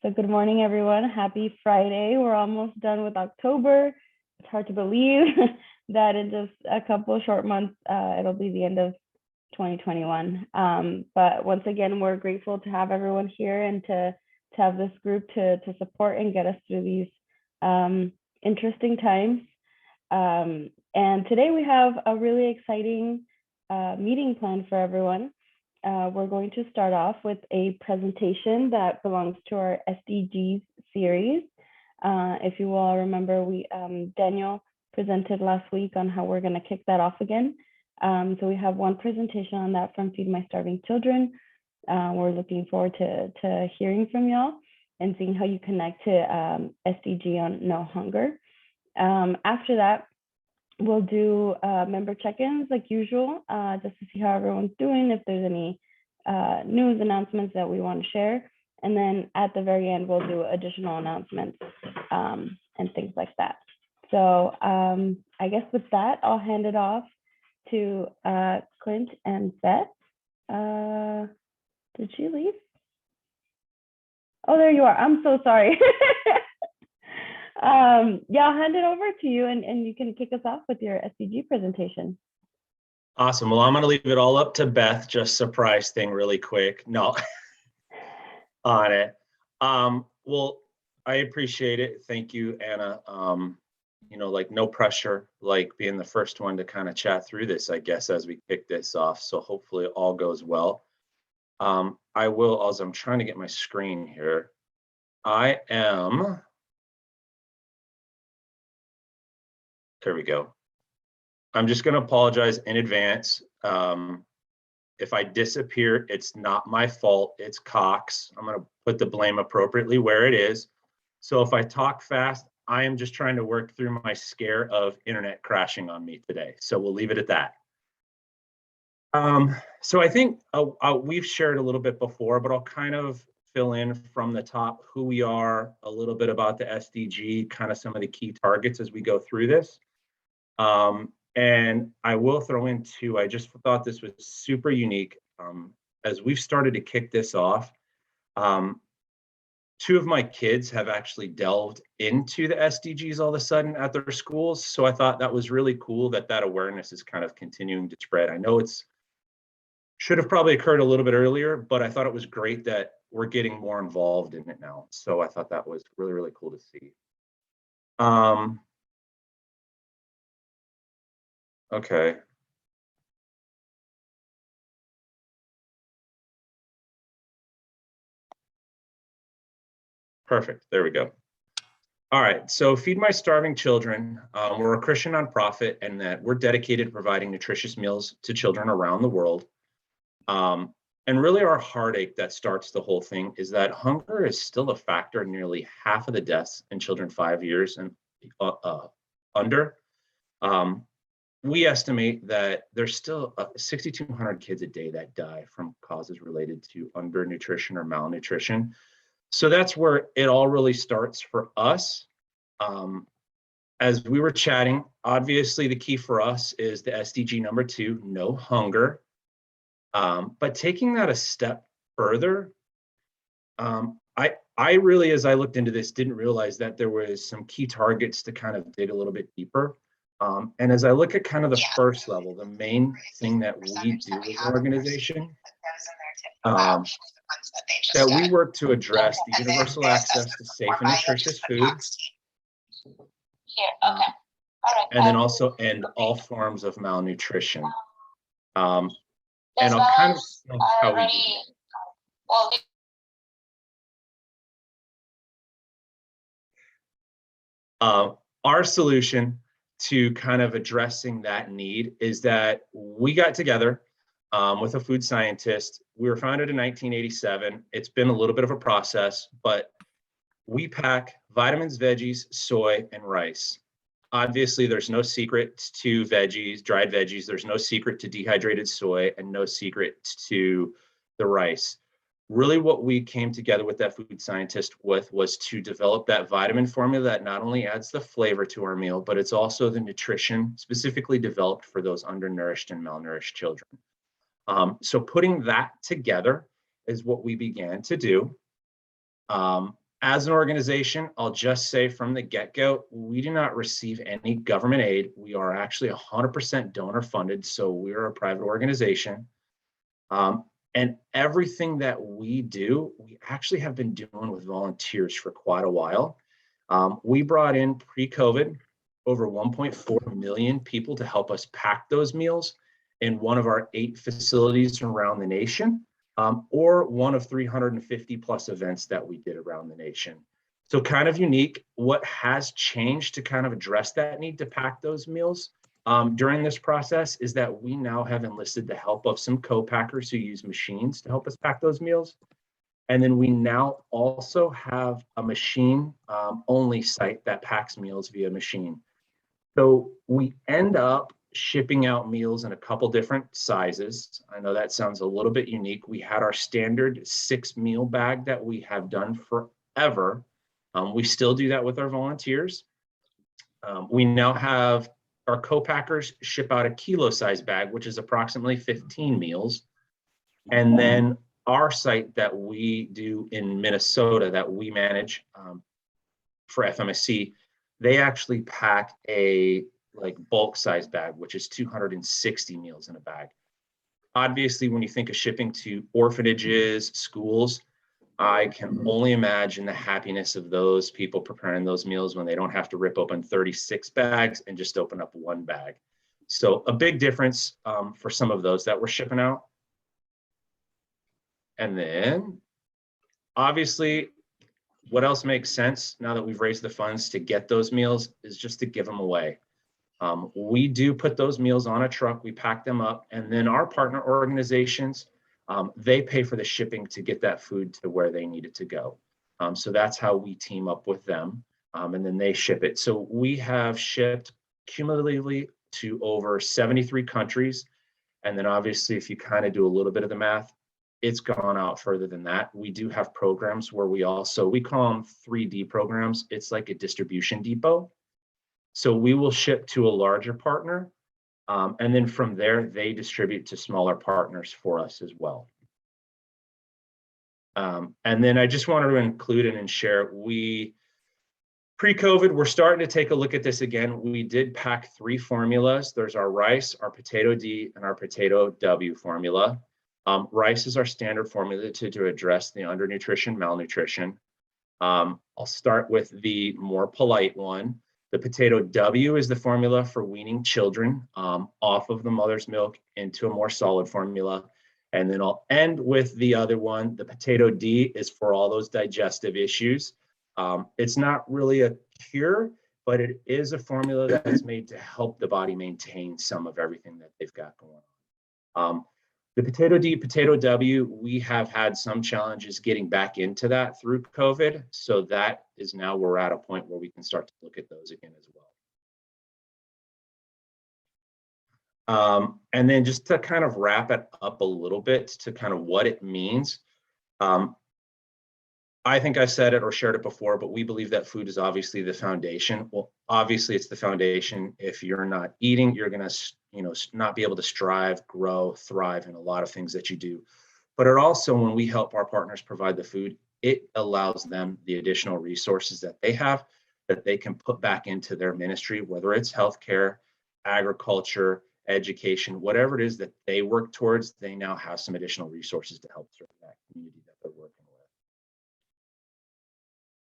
So good morning, everyone. Happy Friday. We're almost done with October. It's hard to believe that in just a couple of short months, it'll be the end of 2021. But once again, we're grateful to have everyone here and to have this group to support and get us through these interesting times. And today we have a really exciting meeting planned for everyone. We're going to start off with a presentation that belongs to our SDG series. If you all remember, Daniel presented last week on how we're going to kick that off again. So we have one presentation on that from Feed My Starving Children. We're looking forward to hearing from y'all and seeing how you connect to SDG on No Hunger. After that, we'll do member check-ins like usual, just to see how everyone's doing, if there's any news announcements that we want to share. And then at the very end, we'll do additional announcements and things like that. So I guess with that, I'll hand it off to Clint and Beth. Did she leave? Oh, there you are. I'm so sorry. Yeah, I'll hand it over to you and you can kick us off with your SDG presentation. Awesome. Well, I'm going to leave it all up to Beth, just surprise thing really quick. No, on it. Well, I appreciate it. Thank you, Anna. Like no pressure, like being the first one to kind of chat through this, I guess, as we kick this off. So hopefully it all goes well. I will, as I'm trying to get my screen here, there we go. I'm just going to apologize in advance. If I disappear, it's not my fault. It's Cox. I'm going to put the blame appropriately where it is. So if I talk fast, I am just trying to work through my scare of internet crashing on me today. So we'll leave it at that. So I think we've shared a little bit before, but I'll kind of fill in from the top who we are, a little bit about the SDG, kind of some of the key targets as we go through this. And I will throw in too, I just thought this was super unique. As we've started to kick this off, two of my kids have actually delved into the SDGs all of a sudden at their schools. So I thought that was really cool that awareness is kind of continuing to spread. I know it's should have probably occurred a little bit earlier, but I thought it was great that we're getting more involved in it now. So I thought that was really, really cool to see. Okay. Perfect. There we go. All right. So Feed My Starving Children, we're a Christian nonprofit, and that we're dedicated to providing nutritious meals to children around the world. And really our heartache that starts the whole thing is that hunger is still a factor in nearly half of the deaths in children 5 years and under. We estimate that there's still 6,200 kids a day that die from causes related to undernutrition or malnutrition. So that's where it all really starts for us. As we were chatting, obviously the key for us is the SDG number 2, no hunger. But taking that a step further, I really, as I looked into this, didn't realize that there was some key targets to kind of dig a little bit deeper. And as I look at kind of the first level, the main thing that we do as an organization, that we work to address the universal access to safe and nutritious food, and then also end all forms of malnutrition. And I'll kind of explain how we do it. Our solution to kind of addressing that need is that we got together with a food scientist. We were founded in 1987. It's been a little bit of a process, but we pack vitamins, veggies, soy, and rice. Obviously, there's no secret to veggies, dried veggies. There's no secret to dehydrated soy and no secret to the rice. Really what we came together with that food scientist with was to develop that vitamin formula that not only adds the flavor to our meal, but it's also the nutrition specifically developed for those undernourished and malnourished children. So putting that together is what we began to do. As an organization, I'll just say from the get-go, we do not receive any government aid. We are actually 100% donor funded, so we're a private organization. And everything that we do, we actually have been doing with volunteers for quite a while. We brought in pre-COVID over 1.4 million people to help us pack those meals in one of our 8 facilities around the nation, or one of 350 plus events that we did around the nation. So kind of unique. What has changed to kind of address that need to pack those meals during this process is that we now have enlisted the help of some co-packers who use machines to help us pack those meals. And then we now also have a machine only site that packs meals via machine. So we end up shipping out meals in a couple different sizes. I know that sounds a little bit unique. We had our standard 6 meal bag that we have done forever. We still do that with our volunteers. We now have our co-packers ship out a kilo size bag, which is approximately 15 meals. And then our site that we do in Minnesota that we manage for FMSC, they actually pack a like bulk size bag, which is 260 meals in a bag. Obviously, when you think of shipping to orphanages, schools, I can only imagine the happiness of those people preparing those meals when they don't have to rip open 36 bags and just open up 1 bag. So a big difference for some of those that we're shipping out. And then obviously, what else makes sense now that we've raised the funds to get those meals is just to give them away. We do put those meals on a truck, we pack them up, and then our partner organizations, they pay for the shipping to get that food to where they need it to go. So that's how we team up with them, and then they ship it. So we have shipped cumulatively to over 73 countries. And then obviously, if you kind of do a little bit of the math, it's gone out further than that. We do have programs where we call them 3D programs. It's like a distribution depot. So we will ship to a larger partner, and then from there, they distribute to smaller partners for us as well. And then I just wanted to include and share, pre-COVID, we're starting to take a look at this again. We did pack 3 formulas. There's our rice, our potato D, and our potato W formula. Rice is our standard formula to address the undernutrition, malnutrition. I'll start with the more polite one. The potato W is the formula for weaning children off of the mother's milk into a more solid formula. And then I'll end with the other one. The potato D is for all those digestive issues. It's not really a cure, but it is a formula that's made to help the body maintain some of everything that they've got going on. The potato D, potato W, we have had some challenges getting back into that through COVID. So that is now we're at a point where we can start to look at those again as well. And then just to kind of wrap it up a little bit to kind of what it means. I think I've said it or shared it before, but we believe that food is obviously the foundation. Well, obviously it's the foundation. If you're not eating, you're going to not be able to strive, grow, thrive in a lot of things that you do. But it also, when we help our partners provide the food, it allows them the additional resources that they have that they can put back into their ministry, whether it's healthcare, agriculture, education, whatever it is that they work towards, they now have some additional resources to help serve that community that they're working with.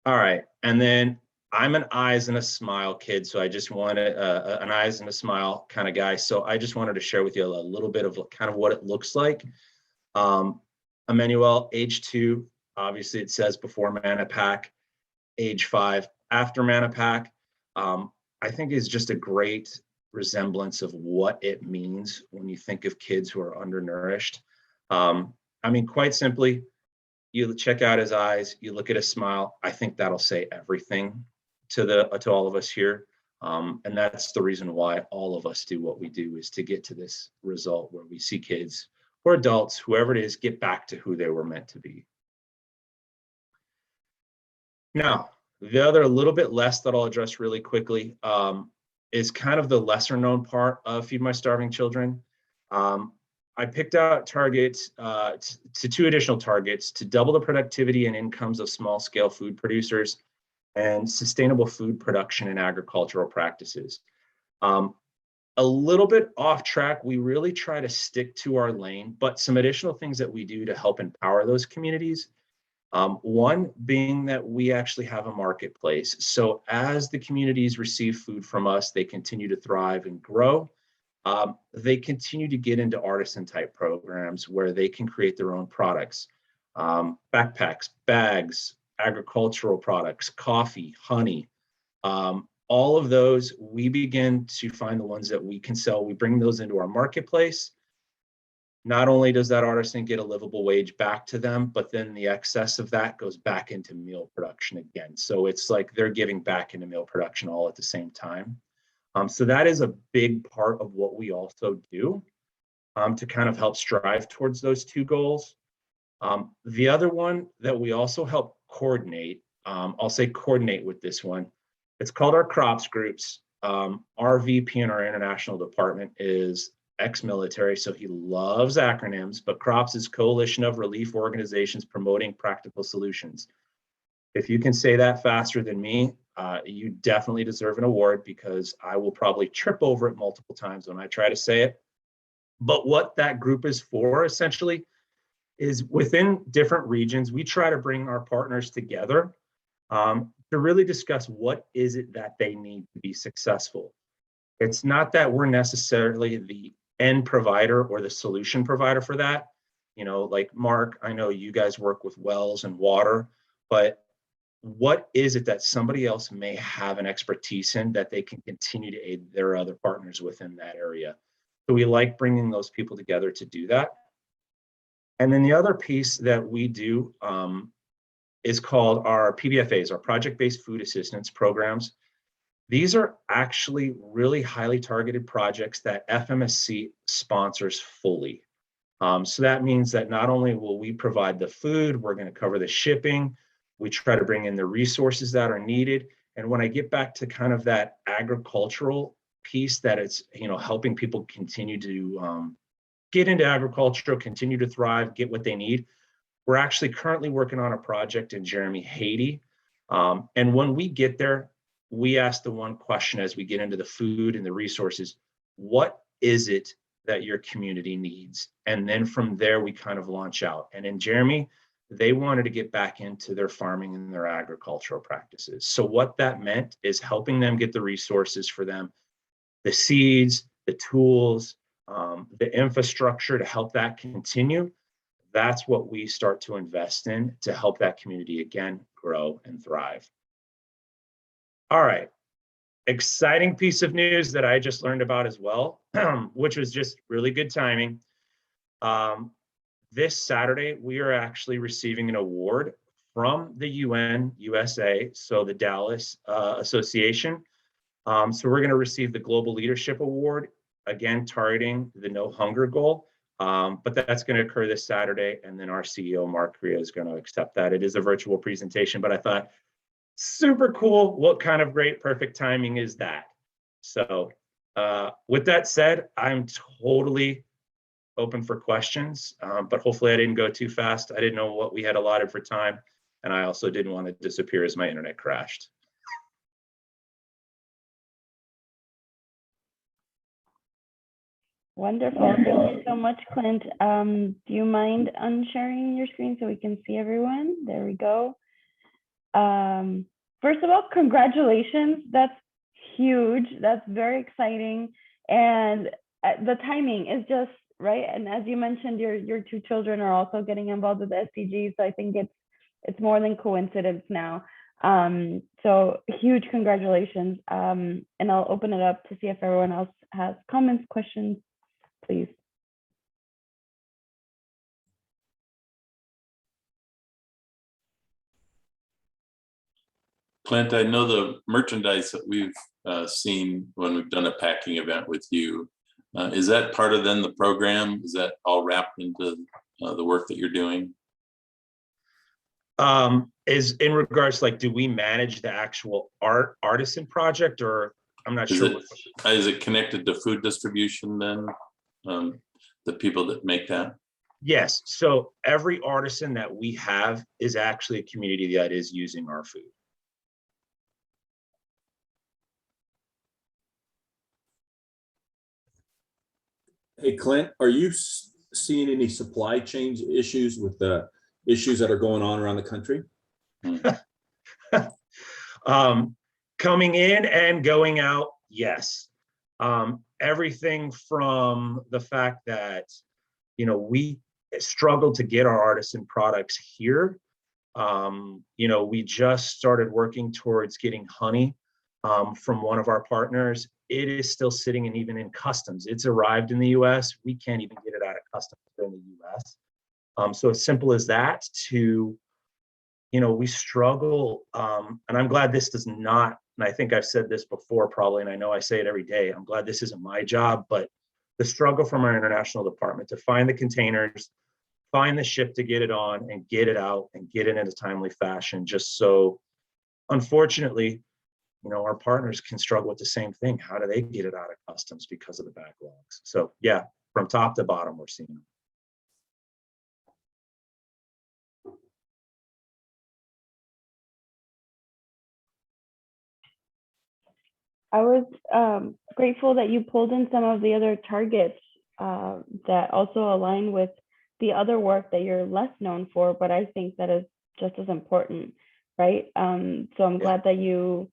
All right, and then I'm an eyes and a smile kid, so I just wanted an eyes and a smile kind of guy. So I just wanted to share with you a little bit of kind of what it looks like. Emmanuel, age 2, obviously it says before Manapack. Age 5, after Manapack. I think is just a great resemblance of what it means when you think of kids who are undernourished. I mean, quite simply, you check out his eyes, you look at his smile. I think that'll say everything to all of us here. And that's the reason why all of us do what we do, is to get to this result where we see kids or adults, whoever it is, get back to who they were meant to be. Now, the other little bit less that I'll address really quickly is kind of the lesser known part of Feed My Starving Children. I picked out targets to two additional targets to double the productivity and incomes of small scale food producers and sustainable food production and agricultural practices. A little bit off track, we really try to stick to our lane, but some additional things that we do to help empower those communities. One being that we actually have a marketplace. So as the communities receive food from us, they continue to thrive and grow. They continue to get into artisan type programs where they can create their own products, backpacks, bags, agricultural products, coffee, honey. All of those, we begin to find the ones that we can sell. We bring those into our marketplace. Not only does that artisan get a livable wage back to them, but then the excess of that goes back into meal production again. So it's like they're giving back into meal production all at the same time. So that is a big part of what we also do to kind of help strive towards those two goals. The other one that we also help coordinate, I'll say coordinate with this one. It's called our crops groups. Our VP in our international department is ex-military, so he loves acronyms, but CROPS is Coalition of Relief Organizations Promoting Practical Solutions. If you can say that faster than me, you definitely deserve an award because I will probably trip over it multiple times when I try to say it. But what that group is for essentially is within different regions, we try to bring our partners together to really discuss what is it that they need to be successful. It's not that we're necessarily the end provider or the solution provider for that. You know, like Mark, I know you guys work with wells and water, but what is it that somebody else may have an expertise in that they can continue to aid their other partners within that area? So we like bringing those people together to do that. And then the other piece that we do is called our PBFAs, our project-based food assistance programs. These are actually really highly targeted projects that FMSC sponsors fully. So that means that not only will we provide the food, we're going to cover the shipping, we try to bring in the resources that are needed. And when I get back to kind of that agricultural piece, that it's, you know, helping people continue to get into agriculture, continue to thrive, get what they need. We're actually currently working on a project in Jeremy, Haiti. And when we get there, we ask the one question as we get into the food and the resources, what is it that your community needs? And then from there, we kind of launch out. And in Jeremy, they wanted to get back into their farming and their agricultural practices. So what that meant is helping them get the resources for them, the seeds, the tools, the infrastructure to help that continue. That's what we start to invest in to help that community again grow and thrive. All right, exciting piece of news that I just learned about as well, which was just really good timing. This Saturday, we are actually receiving an award from the UN USA, so the Dallas Association. So we're going to receive the Global Leadership Award, again, targeting the no hunger goal. But that's going to occur this Saturday, and then our CEO, Mark Korea, is going to accept that. It is a virtual presentation, but I thought, super cool. What kind of great, perfect timing is that? So with that said, I'm totally open for questions, but hopefully I didn't go too fast. I didn't know what we had allotted for time, and I also didn't want to disappear as my internet crashed. Wonderful. Thank you so much, Clint. Do you mind unsharing your screen so we can see everyone? There we go. First of all, congratulations. That's huge. That's very exciting. And the timing is just right. And as you mentioned, your two children are also getting involved with the SDGs. So I think it's more than coincidence now. So huge congratulations. And I'll open it up to see if everyone else has comments, questions, please. Clint, I know the merchandise that we've seen when we've done a packing event with you. Is that part of then the program? Is that all wrapped into the work that you're doing? Is in regards, like, do we manage the actual artisan project, or I'm not sure. Is it connected to food distribution then? the people that make that? Yes. So every artisan that we have is actually a community that is using our food. Hey, Clint, are you seeing any supply chain issues with the issues that are going on around the country? Coming in and going out, yes. Everything from the fact that, we struggled to get our artisan products here. We just started working towards getting honey from one of our partners. It is still sitting and even in customs. It's arrived in the US. We can't even get it out of customs in the US. So as simple as that to, we struggle. And I'm glad this does not, and I think I've said this before probably, and I know I say it every day, I'm glad this isn't my job, but the struggle from our international department to find the containers, find the ship to get it on and get it out and get it in a timely fashion, just so, unfortunately, our partners can struggle with the same thing. How do they get it out of customs because of the backlogs? So yeah, from top to bottom, we're seeing them. I was grateful that you pulled in some of the other targets that also align with the other work that you're less known for, but I think that is just as important, right? So I'm glad that you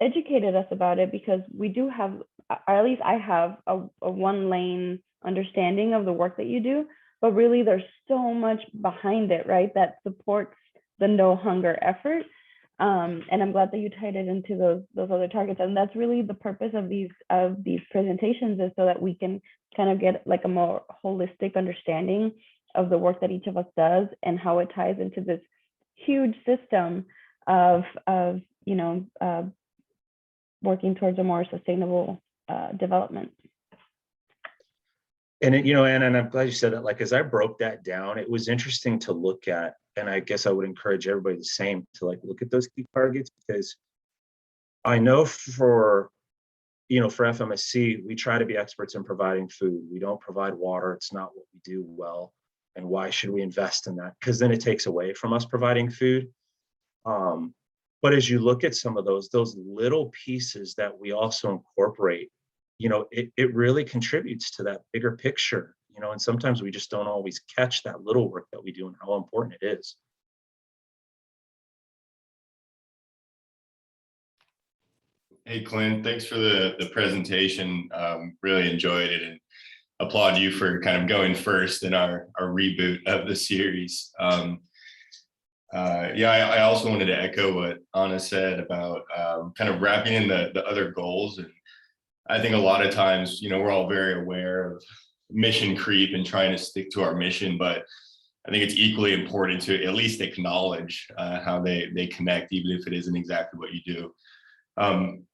educated us about it, because we do have, or at least I have, a one lane understanding of the work that you do, but really there's so much behind it, right, that supports the no hunger effort. And I'm glad that you tied it into those other targets. And that's really the purpose of these presentations, is so that we can kind of get like a more holistic understanding of the work that each of us does and how it ties into this huge system of working towards a more sustainable development. And and I'm glad you said that. Like, as I broke that down, it was interesting to look at, and I guess I would encourage everybody the same to look at those key targets, because I know for FMSC, we try to be experts in providing food. We don't provide water. It's not what we do well. And why should we invest in that? Because then it takes away from us providing food. But as you look at some of those little pieces that we also incorporate, it really contributes to that bigger picture, and sometimes we just don't always catch that little work that we do and how important it is. Hey, Clint, thanks for the presentation. Really enjoyed it, and applaud you for kind of going first in our reboot of the series. I also wanted to echo what Anna said about kind of wrapping in the other goals. And I think a lot of times, we're all very aware of mission creep and trying to stick to our mission, but I think it's equally important to at least acknowledge how they connect, even if it isn't exactly what you do.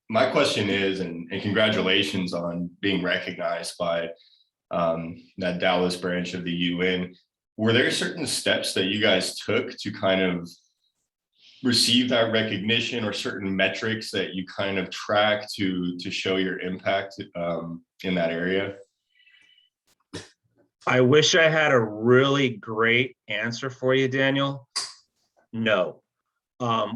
My question is, and congratulations on being recognized by that Dallas branch of the UN. Were there certain steps that you guys took to kind of receive that recognition, or certain metrics that you kind of track to show your impact in that area? I wish I had a really great answer for you, Daniel. No,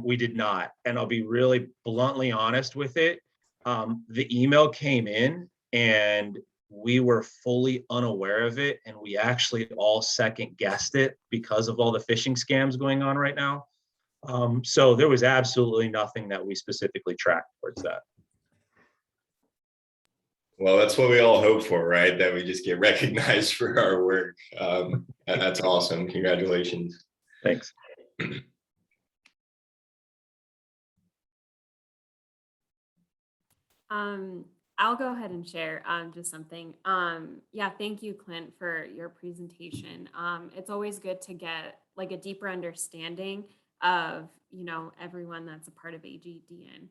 we did not. And I'll be really bluntly honest with it. The email came in and we were fully unaware of it. And we actually all second guessed it because of all the phishing scams going on right now. So there was absolutely nothing that we specifically tracked towards that. Well, that's what we all hope for, right? That we just get recognized for our work. That's awesome. Congratulations. Thanks. I'll go ahead and share just something. Yeah, thank you, Clint, for your presentation. It's always good to get like a deeper understanding of, everyone that's a part of AGDN.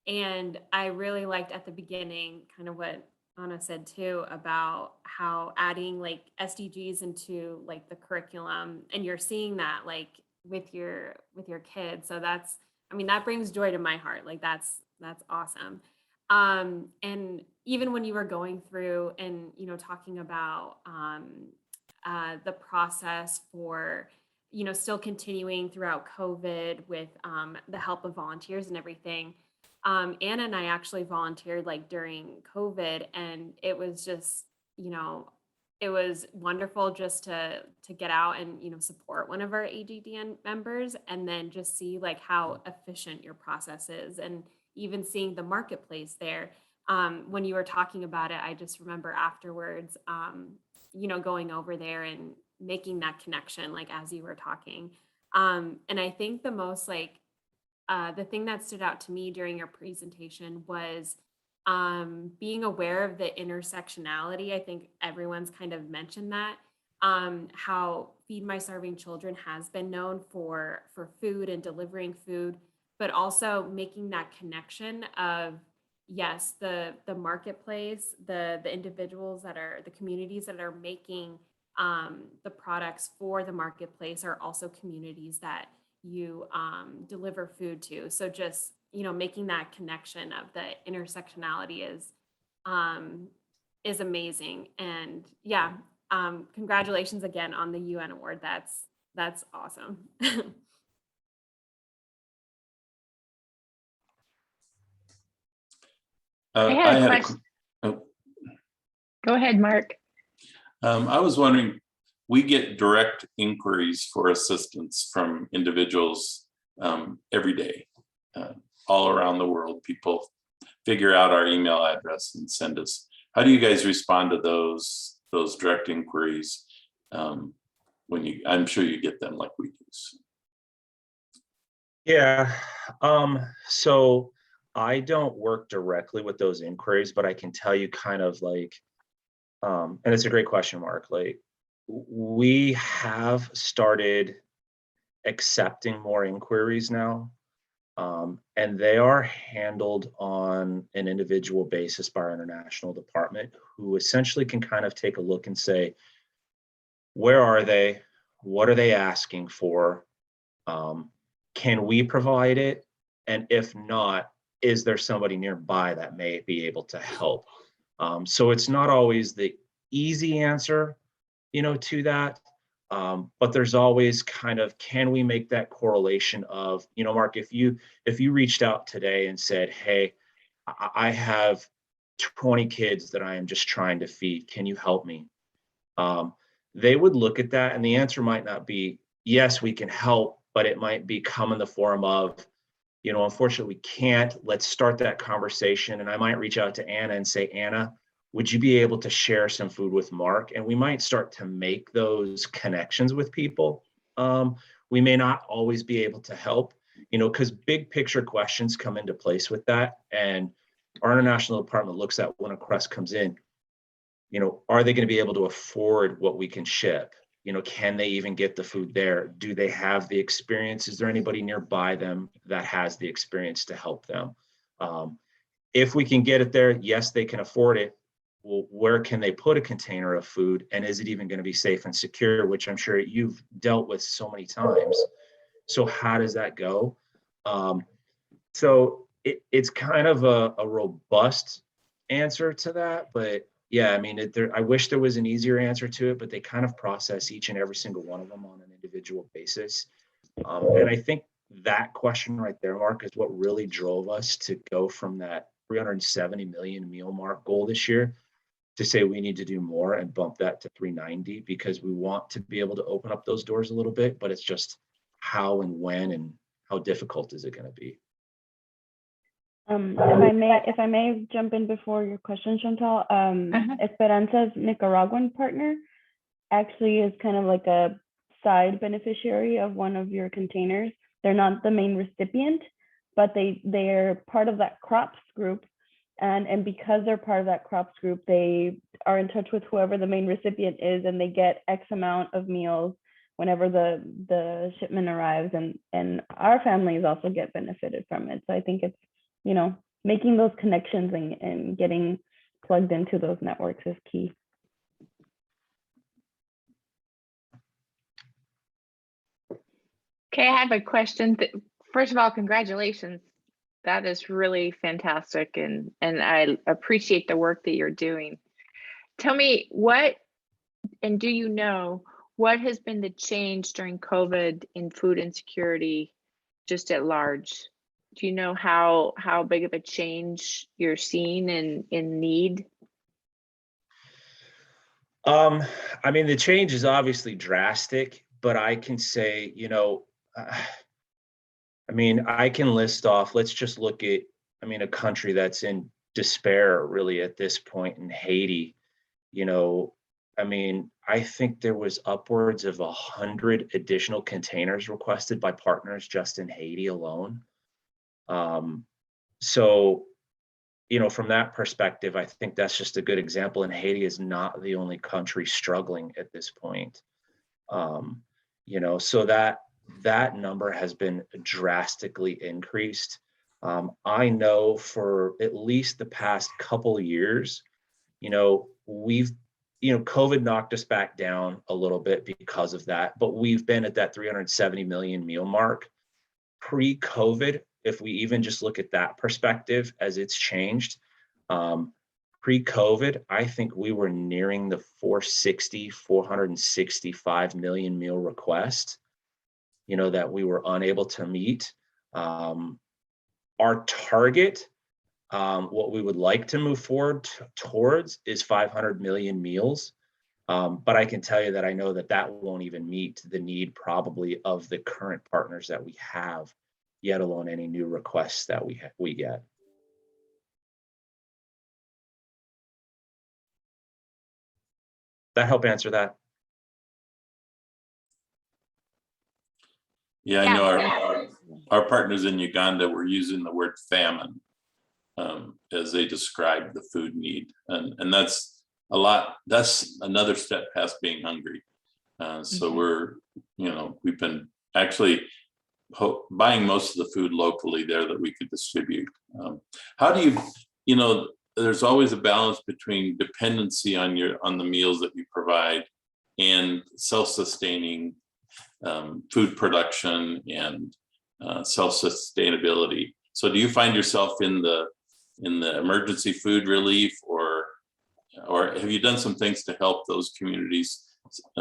And I really liked at the beginning kind of what Anna said too, about how adding like SDGs into like the curriculum, and you're seeing that like with your kids. So that brings joy to my heart. Like that's awesome. And even when you were going through and, talking about the process for, still continuing throughout COVID with the help of volunteers and everything. Anna and I actually volunteered like during COVID, and it was just, it was wonderful just to get out and support one of our AGDN members, and then just see like how efficient your process is, and even seeing the marketplace there. When you were talking about it, I just remember afterwards, going over there and making that connection, like as you were talking. And I think the thing that stood out to me during your presentation was being aware of the intersectionality. I think everyone's kind of mentioned that, how Feed My Starving Children has been known for food and delivering food, but also making that connection of, yes, the marketplace, the individuals that are the communities that are making the products for the marketplace are also communities that you deliver food to. So just, making that connection of the intersectionality is amazing. And yeah, congratulations again on the UN award. That's awesome. I had a question. Oh, Go ahead, Mark. I was wondering, we get direct inquiries for assistance from individuals every day, all around the world. People figure out our email address and send us. How do you guys respond to those direct inquiries? I'm sure you get them like we do. Yeah. So I don't work directly with those inquiries, but I can tell you kind of like, and it's a great question, Mark. Like, we have started accepting more inquiries now, and they are handled on an individual basis by our international department, who essentially can kind of take a look and say, where are they? What are they asking for? Can we provide it? And if not, is there somebody nearby that may be able to help? So it's not always the easy answer, to that. But there's always kind of, can we make that correlation of, Mark, if you reached out today and said, hey, I have 20 kids that I am just trying to feed, can you help me? They would look at that, and the answer might not be, yes, we can help, but it might be come in the form of, unfortunately we can't, let's start that conversation. And I might reach out to Anna and say, Anna, would you be able to share some food with Mark? And we might start to make those connections with people. We may not always be able to help, because big picture questions come into place with that. And our international department looks at when a request comes in, are they going to be able to afford what we can ship? Can they even get the food there? Do they have the experience? Is there anybody nearby them that has the experience to help them? If we can get it there, yes, they can afford it. Well, where can they put a container of food? And is it even going to be safe and secure, which I'm sure you've dealt with so many times. So how does that go? So it's kind of a robust answer to that, but yeah, I mean, I wish there was an easier answer to it, but they kind of process each and every single one of them on an individual basis. And I think that question right there, Mark, is what really drove us to go from that 370 million meal mark goal this year to say we need to do more and bump that to 390, because we want to be able to open up those doors a little bit, but it's just how and when and how difficult is it going to be? If I may jump in before your question, Chantal, Esperanza's Nicaraguan partner actually is kind of like a side beneficiary of one of your containers. They're not the main recipient, but they're part of that crops group. And because they're part of that crops group, they are in touch with whoever the main recipient is, and they get X amount of meals whenever the shipment arrives. And our families also get benefited from it. So I think it's, making those connections and getting plugged into those networks is key. Okay, I have a question. First of all, congratulations. That is really fantastic, and I appreciate the work that you're doing. Tell me and do you know what has been the change during COVID in food insecurity just at large? Do you know how big of a change you're seeing in need? I mean, the change is obviously drastic, but I can say, I mean, I can list off, let's just look at, I mean, a country that's in despair really at this point in Haiti, you know, I mean, I think there was upwards of 100 additional containers requested by partners just in Haiti alone. Um, so, from that perspective, I think that's just a good example. And Haiti is not the only country struggling at this point. Um, so that number has been drastically increased. I know for at least the past couple of years, we've, COVID knocked us back down a little bit because of that, but we've been at that 370 million meal mark. Pre-COVID, if we even just look at that perspective as it's changed, pre-COVID, I think we were nearing the 465 million meal request, that we were unable to meet. Our target, what we would like to move forward towards is 500 million meals. But I can tell you that I know that won't even meet the need probably of the current partners that we have, yet alone any new requests that we get. That help answer that? Yeah, I Yeah, know our partners in Uganda were using the word famine as they described the food need. And that's that's another step past being hungry. So we're, we've been actually buying most of the food locally there that we could distribute. How do there's always a balance between dependency on the meals that you provide and self-sustaining food production and self-sustainability. So do you find yourself in the emergency food relief, or have you done some things to help those communities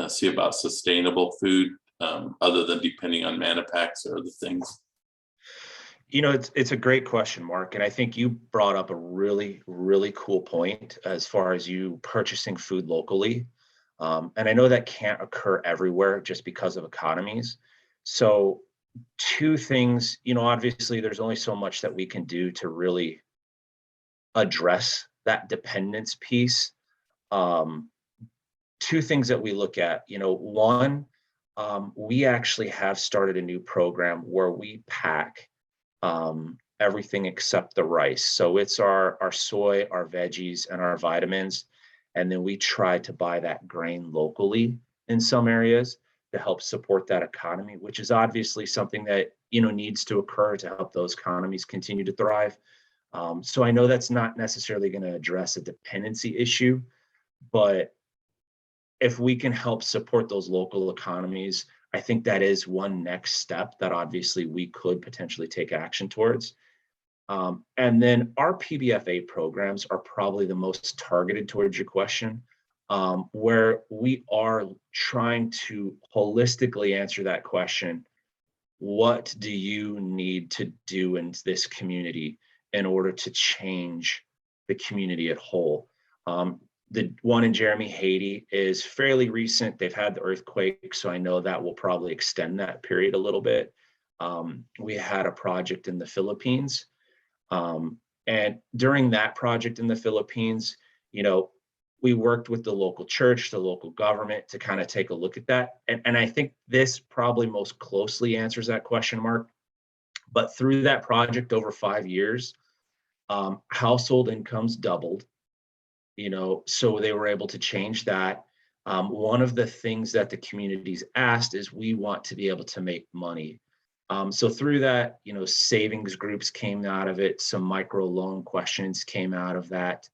see about sustainable food other than depending on Manipacks or other things? It's a great question, Mark. And I think you brought up a really, really cool point as far as you purchasing food locally. And I know that can't occur everywhere just because of economies. So two things, obviously there's only so much that we can do to really address that dependence piece. Two things that we look at, one, we actually have started a new program where we pack everything except the rice. So it's our soy, our veggies, and our vitamins. And then we try to buy that grain locally in some areas to help support that economy, which is obviously something that, needs to occur to help those economies continue to thrive. So I know that's not necessarily going to address a dependency issue, but if we can help support those local economies, I think that is one next step that obviously we could potentially take action towards. And then our PBFA programs are probably the most targeted towards your question, where we are trying to holistically answer that question. What do you need to do in this community in order to change the community at whole? The one in Jeremy, Haiti is fairly recent. They've had the earthquake, so I know that will probably extend that period a little bit. We had a project in the Philippines. And during that project in the Philippines, we worked with the local church, the local government to kind of take a look at that. And I think this probably most closely answers that question, Mark. But through that project over 5 years, household incomes doubled, so they were able to change that. One of the things that the communities asked is we want to be able to make money. So through that, savings groups came out of it. Some micro loan questions came out of that.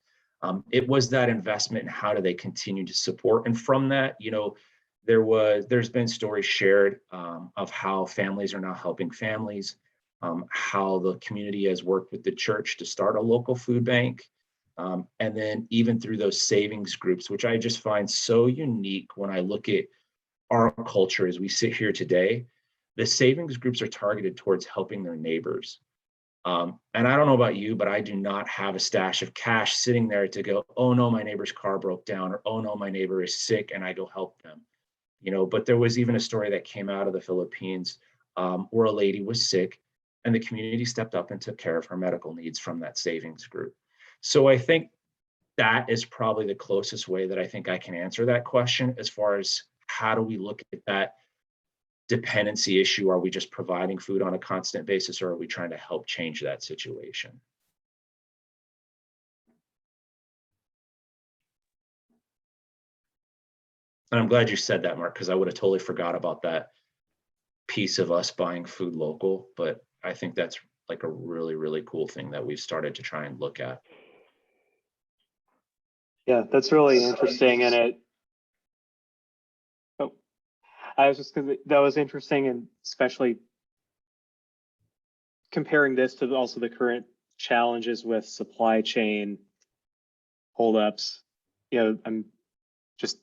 It was that investment and how do they continue to support? And from that, there's been stories shared of how families are now helping families. how the community has worked with the church to start a local food bank. And then even through those savings groups, which I just find so unique when I look at our culture as we sit here today. The savings groups are targeted towards helping their neighbors. And I don't know about you, but I do not have a stash of cash sitting there to go, oh no, my neighbor's car broke down, or oh no, my neighbor is sick, and I go help them. But there was even a story that came out of the Philippines where a lady was sick and the community stepped up and took care of her medical needs from that savings group. So I think that is probably the closest way that I think I can answer that question as far as how do we look at that dependency issue? Are we just providing food on a constant basis, or are we trying to help change that situation? And I'm glad you said that, Mark, because I would have totally forgot about that piece of us buying food local. But I think that's like a really, really cool thing that we've started to try and look at. Yeah, that's really interesting. And I was just because that was interesting, and especially comparing this to also the current challenges with supply chain holdups. I'm just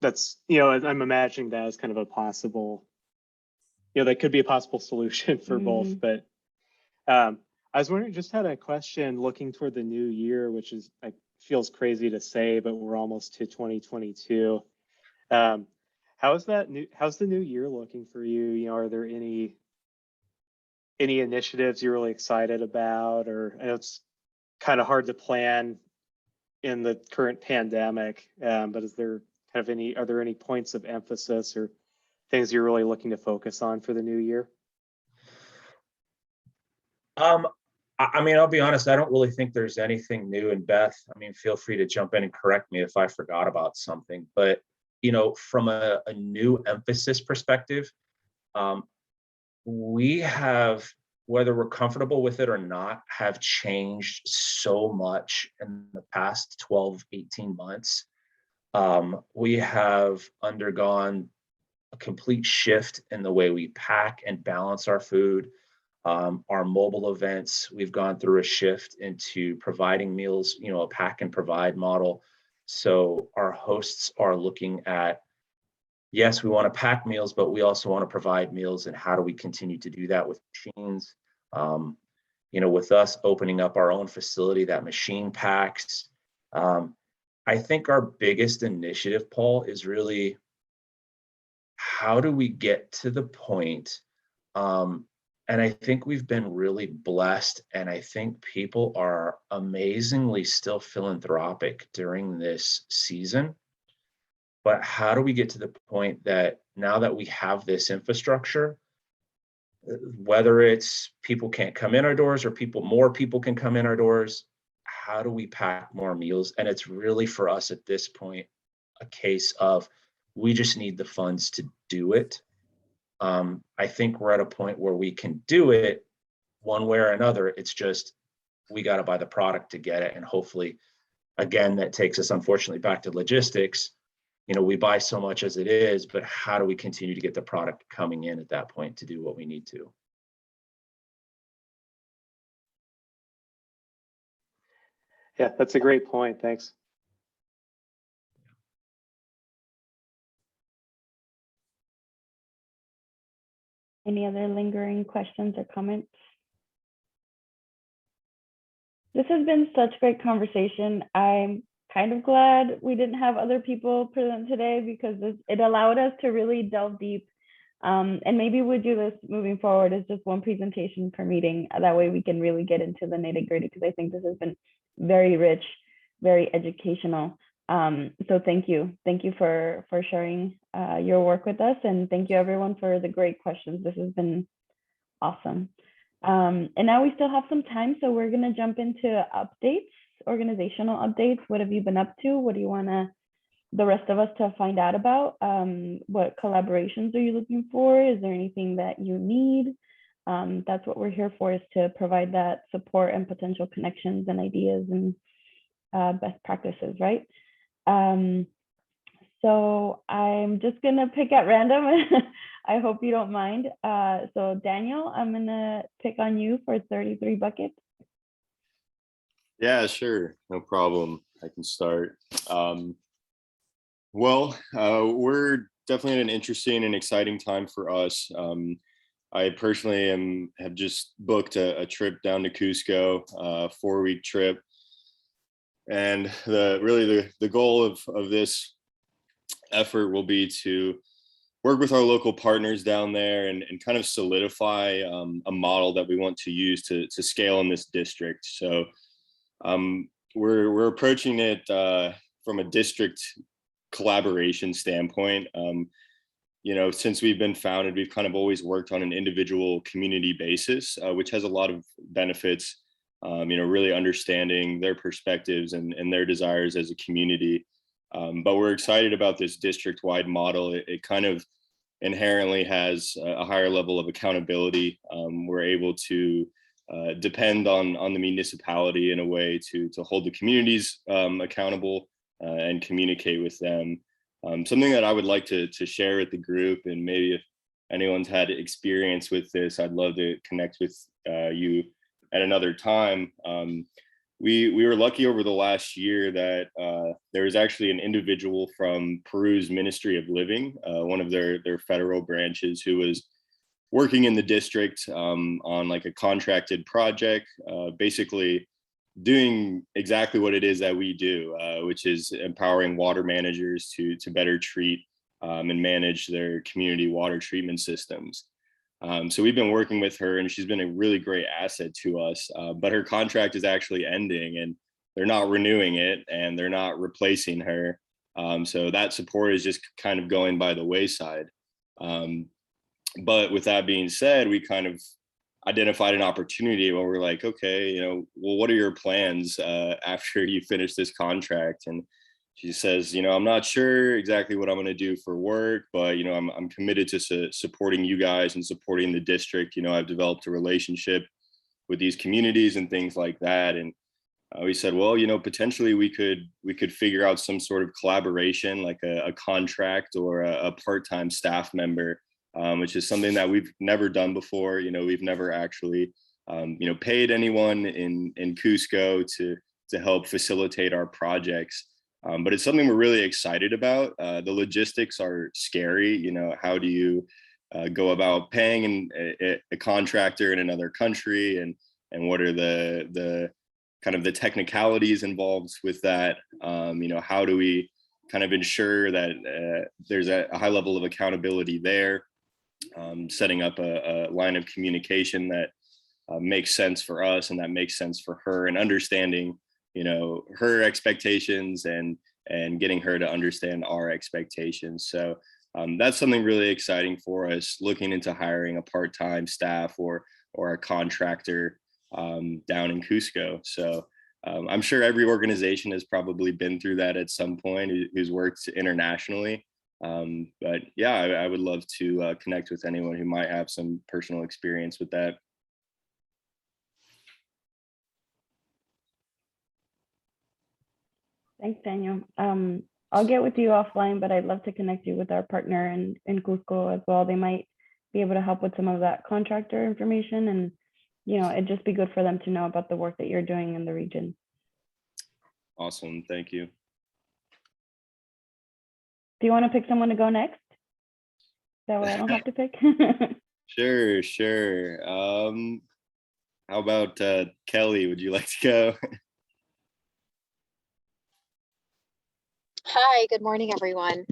I'm imagining that as kind of a possible, that could be a possible solution for both. But I was wondering, just had a question looking toward the new year, which is feels crazy to say, but we're almost to 2022. How's the new year looking for you? Are there any initiatives you're really excited about? Or I know it's kind of hard to plan in the current pandemic, but are there any points of emphasis or things you're really looking to focus on for the new year? I mean, I'll be honest, I don't really think there's anything new. And Beth, I mean, feel free to jump in and correct me if I forgot about something. But, from a new emphasis perspective, we have, whether we're comfortable with it or not, have changed so much in the past 12, 18 months. We have undergone a complete shift in the way we pack and balance our food. Our mobile events, we've gone through a shift into providing meals, a pack and provide model. So our hosts are looking at, yes, we want to pack meals, but we also want to provide meals. And how do we continue to do that with machines? With us opening up our own facility that machine packs. I think our biggest initiative, Paul, is really how do we get to the point, and I think we've been really blessed, and I think people are amazingly still philanthropic during this season. But how do we get to the point that now that we have this infrastructure, whether it's people can't come in our doors or more people can come in our doors, how do we pack more meals? And it's really, for us at this point, a case of we just need the funds to do it. I think we're at a point where we can do it one way or another. It's just, we got to buy the product to get it. And hopefully, again, that takes us unfortunately back to logistics. We buy so much as it is, but how do we continue to get the product coming in at that point to do what we need to? Yeah, that's a great point. Thanks. Any other lingering questions or comments? This has been such a great conversation. I'm kind of glad we didn't have other people present today, because it allowed us to really delve deep. And maybe we'll do this moving forward as just one presentation per meeting. That way we can really get into the nitty gritty, because I think this has been very rich, very educational. So thank you. Thank you for sharing your work with us. And thank you everyone for the great questions. This has been awesome. And now we still have some time, so we're gonna jump into updates, organizational updates. What have you been up to? What do you want the rest of us to find out about? What collaborations are you looking for? Is there anything that you need? That's what we're here for, is to provide that support and potential connections and ideas and best practices, right? So I'm just gonna pick at random. I hope you don't mind. So Daniel, I'm gonna pick on you for 33 buckets. Yeah, sure. No problem. I can start. We're definitely at an interesting and exciting time for us. I personally have just booked a trip down to Cusco, a 4-week trip. And the goal of this effort will be to work with our local partners down there and kind of solidify a model that we want to use to scale in this district. So we're approaching it from a district collaboration standpoint. Since we've been founded, we've kind of always worked on an individual community basis, which has a lot of benefits. Really understanding their perspectives and their desires as a community. But we're excited about this district-wide model. It kind of inherently has a higher level of accountability. We're able to depend on the municipality in a way to hold the communities accountable and communicate with them. Something that I would like to share with the group, and maybe if anyone's had experience with this, I'd love to connect with you at another time. We were lucky over the last year that there was actually an individual from Peru's Ministry of Living, one of their federal branches, who was working in the district on like a contracted project, basically doing exactly what it is that we do, which is empowering water managers to better treat and manage their community water treatment systems. So we've been working with her, and she's been a really great asset to us, but her contract is actually ending, and they're not renewing it, and they're not replacing her. So that support is just kind of going by the wayside. But with that being said, we kind of identified an opportunity where we're like, okay, well, what are your plans after you finish this contract? And she says, I'm not sure exactly what I'm going to do for work, but, I'm committed to supporting you guys and supporting the district. I've developed a relationship with these communities and things like that. And we said, well, potentially we could figure out some sort of collaboration, like a contract or a part-time staff member, which is something that we've never done before. We've never actually, paid anyone in Cusco to help facilitate our projects. But it's something we're really excited about. The logistics are scary. How do you go about paying a contractor in another country, and what are the kind of the technicalities involved with that? How do we kind of ensure that there's a high level of accountability there? Setting up a line of communication that makes sense for us and that makes sense for her, and understanding her expectations and getting her to understand our expectations. So that's something really exciting for us, looking into hiring a part-time staff or a contractor down in Cusco. So I'm sure every organization has probably been through that at some point, who's worked internationally. But yeah, I would love to connect with anyone who might have some personal experience with that. Thanks, Daniel. I'll get with you offline, but I'd love to connect you with our partner in Cusco as well. They might be able to help with some of that contractor information, and it'd just be good for them to know about the work that you're doing in the region. Awesome, thank you. Do you want to pick someone to go next? That way I don't have to pick. Sure. How about Kelly? Would you like to go? Hi, good morning, everyone.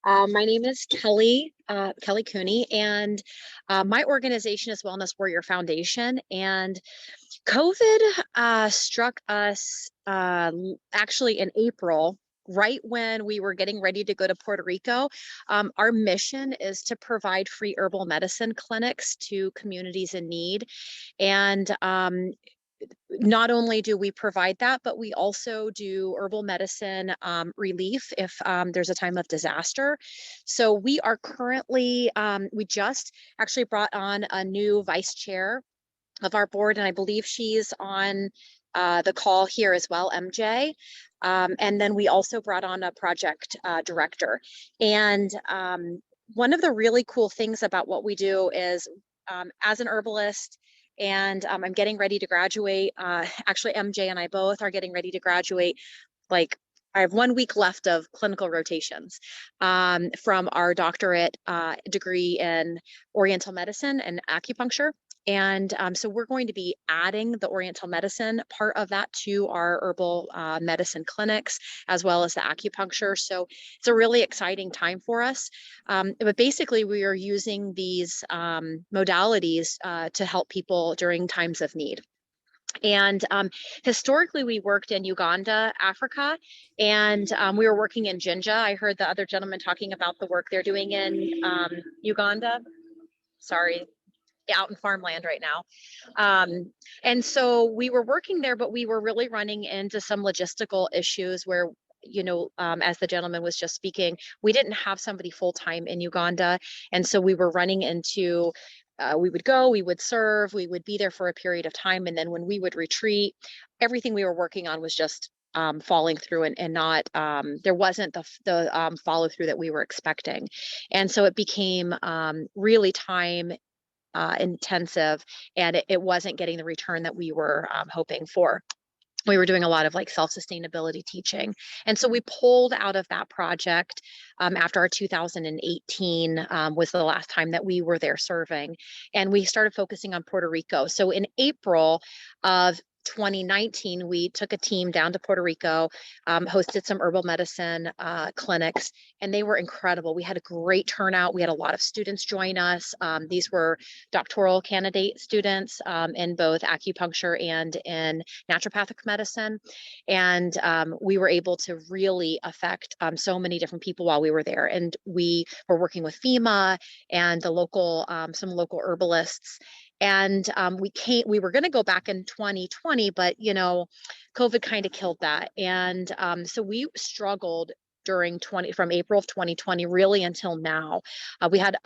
My name is Kelly Cooney, and my organization is Wellness Warrior Foundation. And COVID struck us actually in April, right when we were getting ready to go to Puerto Rico. Our mission is to provide free herbal medicine clinics to communities in need. And not only do we provide that, but we also do herbal medicine relief if there's a time of disaster. So we are currently, we just actually brought on a new vice chair of our board, and I believe she's on the call here as well, MJ. And then we also brought on a project director. And one of the really cool things about what we do is, as an herbalist, and I'm getting ready to graduate. Actually, MJ and I both are getting ready to graduate. Like, I have 1 week left of clinical rotations from our doctorate degree in Oriental medicine and acupuncture. And so we're going to be adding the Oriental medicine part of that to our herbal medicine clinics, as well as the acupuncture. So it's a really exciting time for us. But basically, we are using these modalities to help people during times of need. And historically, we worked in Uganda, Africa, and we were working in Jinja. I heard the other gentleman talking about the work they're doing in Uganda. Sorry, out in farmland right now. And so we were working there, but we were really running into some logistical issues where, as the gentleman was just speaking, we didn't have somebody full-time in Uganda. And so we were running into, we would go, we would serve, we would be there for a period of time. And then when we would retreat, everything we were working on was just falling through and not, there wasn't the follow through that we were expecting. And so it became really time intensive, and it wasn't getting the return that we were hoping for. We were doing a lot of like self-sustainability teaching. And so we pulled out of that project after our 2018 was the last time that we were there serving. And we started focusing on Puerto Rico. So in April of 2019, we took a team down to Puerto Rico, hosted some herbal medicine clinics, and they were incredible. We had a great turnout. We had a lot of students join us. These were doctoral candidate students in both acupuncture and in naturopathic medicine. And we were able to really affect so many different people while we were there. And we were working with FEMA and the local, some local herbalists. And we were going to go back in 2020, but COVID kind of killed that. And so we struggled from April of 2020 really until now. We had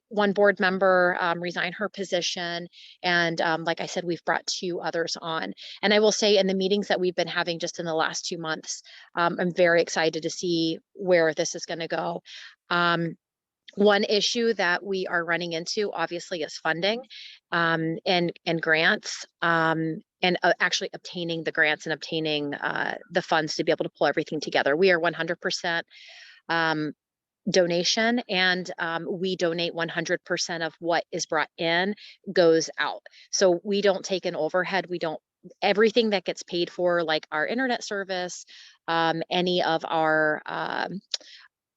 one board member resign her position, and like I said, we've brought 2 others on. And I will say, in the meetings that we've been having just in the last 2 months, I'm very excited to see where this is going to go. One issue that we are running into, obviously, is funding and grants, and actually obtaining the grants and obtaining the funds to be able to pull everything together. We are 100% donation, and we donate 100% of what is brought in goes out. So we don't take an overhead. Everything that gets paid for, like our internet service, any of our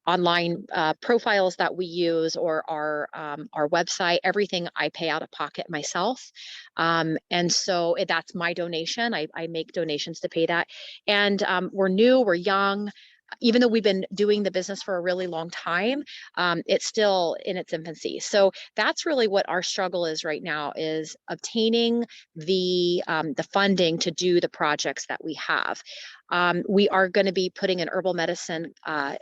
online profiles that we use, or our website, everything I pay out of pocket myself. And so that's my donation. I make donations to pay that. And we're new, we're young. Even though we've been doing the business for a really long time, it's still in its infancy. So that's really what our struggle is right now, is obtaining the funding to do the projects that we have. We are going to be putting an herbal medicine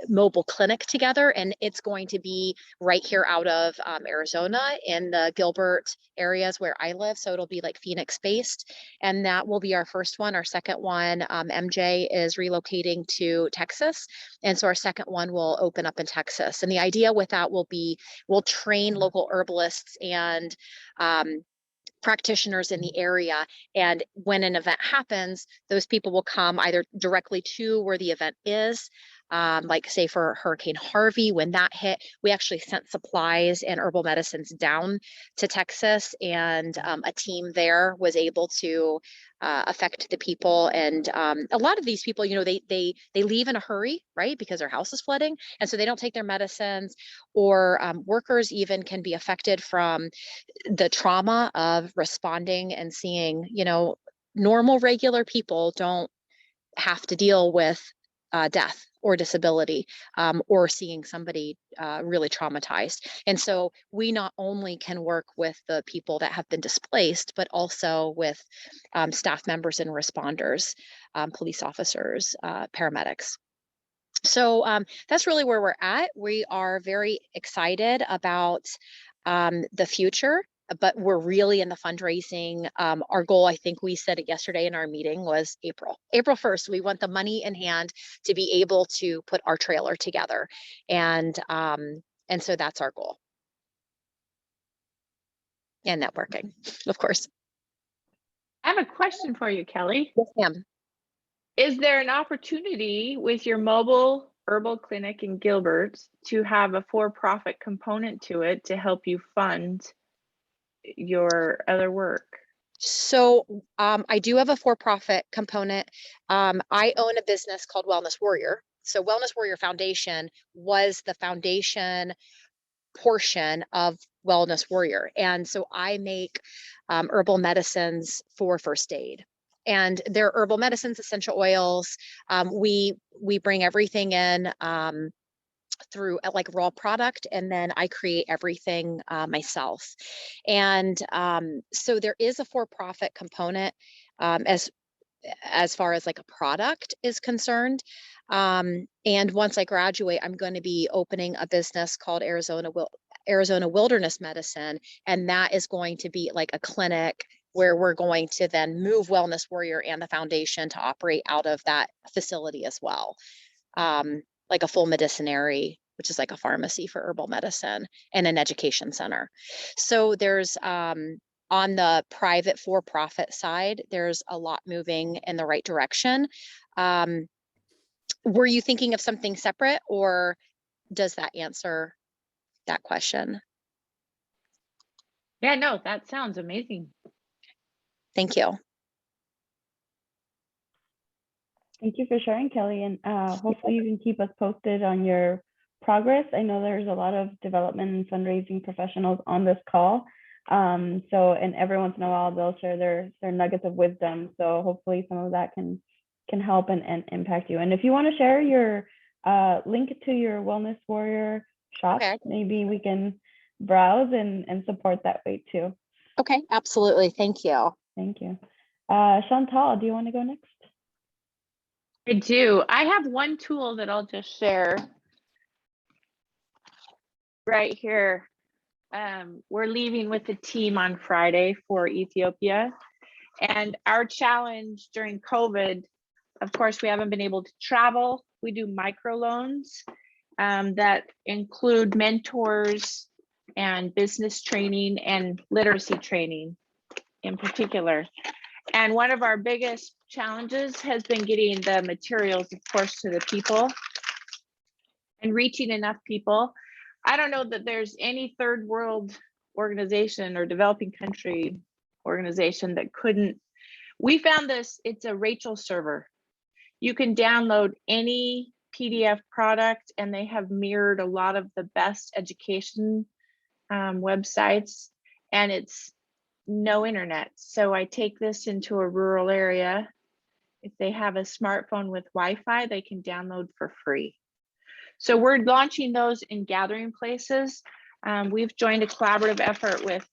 mobile clinic together, and it's going to be right here out of Arizona, in the Gilbert areas where I live. So it'll be like Phoenix based, and that will be our first one. Our second one, MJ is relocating to Texas, and so our second one will open up in Texas. And the idea with that will be, we'll train local herbalists and practitioners in the area, and when an event happens, those people will come either directly to where the event is, like say for Hurricane Harvey, when that hit, we actually sent supplies and herbal medicines down to Texas, and a team there was able to affect the people. And a lot of these people, they leave in a hurry, right, because their house is flooding, and so they don't take their medicines, or workers even can be affected from the trauma of responding and seeing, normal, regular people don't have to deal with death or disability, or seeing somebody really traumatized. And so we not only can work with the people that have been displaced, but also with staff members and responders, police officers, paramedics. So that's really where we're at. We are very excited about the future, but we're really in the fundraising. Our goal, I think we said it yesterday in our meeting, was April 1st. We want the money in hand to be able to put our trailer together. And And so that's our goal. And networking, of course. I have a question for you, Kelly. Yes, ma'am. Is there an opportunity with your mobile herbal clinic in Gilbert to have a for-profit component to it to help you fund your other work? So I do have a for-profit component. I own a business called Wellness Warrior. So Wellness Warrior Foundation was the foundation portion of Wellness Warrior. And so I make herbal medicines for first aid. And they're herbal medicines, essential oils. We bring everything in through like raw product, and then I create everything myself. And so there is a for-profit component as far as like a product is concerned. And once I graduate, I'm going to be opening a business called Arizona Wilderness Medicine. And that is going to be like a clinic where we're going to then move Wellness Warrior and the foundation to operate out of that facility as well. Like a full medicinary, which is like a pharmacy for herbal medicine, and an education center. So there's, on the private for-profit side, there's a lot moving in the right direction. Were you thinking of something separate, or does that answer that question? Yeah, no, that sounds amazing. Thank you. Thank you for sharing, Kelly, and hopefully you can keep us posted on your progress. I know there's a lot of development and fundraising professionals on this call. And every once in a while they'll share their nuggets of wisdom. So hopefully some of that can help and impact you. And if you want to share your link to your Wellness Warrior shop, Okay. maybe we can browse and support that way too. Okay, absolutely. Thank you. Thank you. Chantal, do you want to go next? I do. I have one tool that I'll just share right here. We're leaving with the team on Friday for Ethiopia. And our challenge during COVID, of course, we haven't been able to travel. We do microloans that include mentors and business training and literacy training in particular. And one of our biggest challenges has been getting the materials, of course, to the people and reaching enough people. I don't know that there's any third world organization or developing country organization that couldn't. We found this, it's a Rachel server. You can download any PDF product, and they have mirrored a lot of the best education websites, and it's no internet. So I take this into a rural area. If they have a smartphone with Wi-Fi, they can download for free. So we're launching those in gathering places. We've joined a collaborative effort with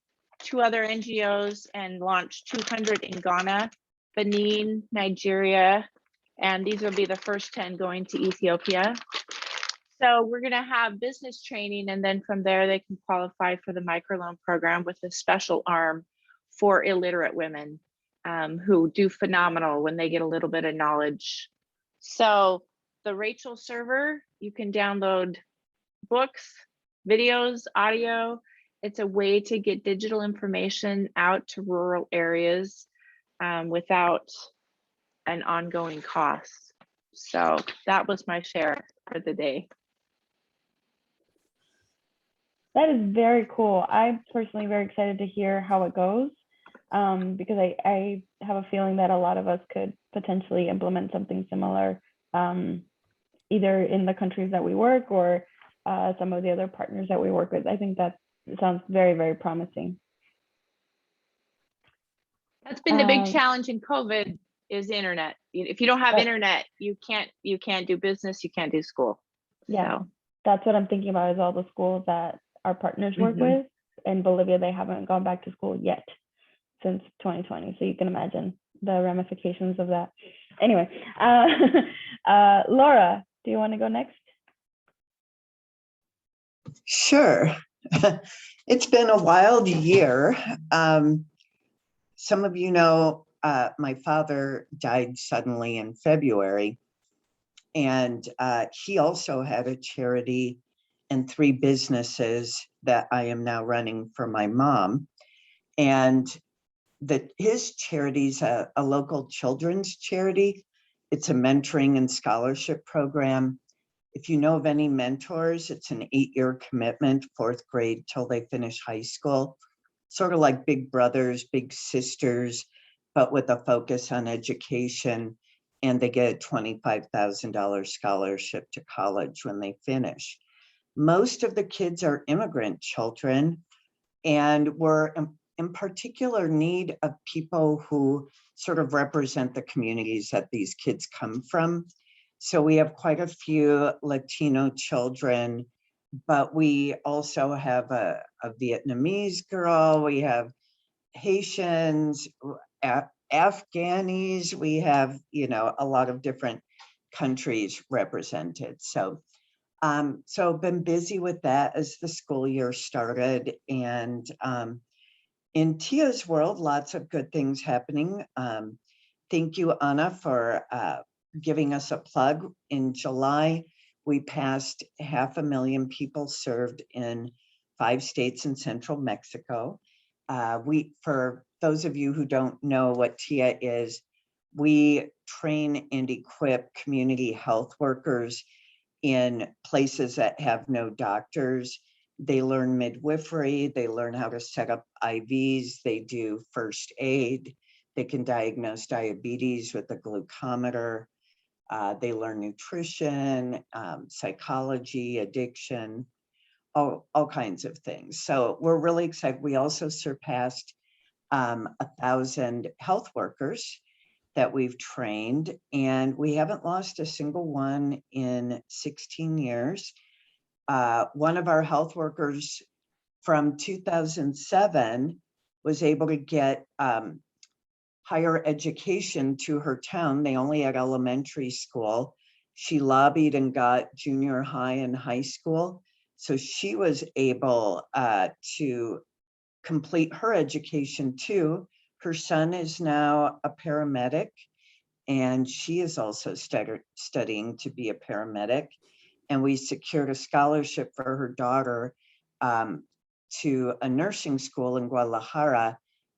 2 other NGOs and launched 200 in Ghana, Benin, Nigeria, and these will be the first 10 going to Ethiopia. So we're going to have business training, and then from there they can qualify for the microloan program with a special arm for illiterate women who do phenomenal when they get a little bit of knowledge. So the Rachel server, you can download books, videos, audio. It's a way to get digital information out to rural areas without an ongoing cost. So that was my share for the day. That is very cool. I'm personally very excited to hear how it goes, because I have a feeling that a lot of us could potentially implement something similar, either in the countries that we work or some of the other partners that we work with. I think that sounds very, very promising. That's been the big challenge in COVID is internet. If you don't have internet, you can't do business, you can't do school. Yeah, so that's what I'm thinking about, is all the schools that our partners work with. In Bolivia, they haven't gone back to school yet since 2020. So you can imagine the ramifications of that. Anyway, Laura, do you want to go next? Sure. It's been a wild year. Some of you know, my father died suddenly in February, and he also had a charity and 3 businesses that I am now running for my mom. And his charity's a local children's charity. It's a mentoring and scholarship program. If you know of any mentors, it's an 8-year commitment, 4th grade till they finish high school. Sort of like big brothers, big sisters, but with a focus on education. And they get a $25,000 scholarship to college when they finish. Most of the kids are immigrant children, and we're in particular need of people who sort of represent the communities that these kids come from. So we have quite a few Latino children, but we also have a Vietnamese girl, we have Haitians, Afghanis, we have, you know, a lot of different countries represented. So been busy with that as the school year started. And in Tia's world, lots of good things happening. Thank you, Anna, for giving us a plug. In July, we passed 500,000 people served in 5 states in central Mexico. For those of you who don't know what TIA is, we train and equip community health workers in places that have no doctors. They learn midwifery, they learn how to set up IVs, they do first aid, they can diagnose diabetes with a glucometer, they learn nutrition, psychology, addiction, all kinds of things. So we're really excited. We also surpassed 1,000 health workers that we've trained, and we haven't lost a single one in 16 years. One of our health workers from 2007 was able to get higher education to her town. They only had elementary school. She lobbied and got junior high and high school. So she was able to complete her education too. Her son is now a paramedic, and she is also studying to be a paramedic. And we secured a scholarship for her daughter to a nursing school in Guadalajara,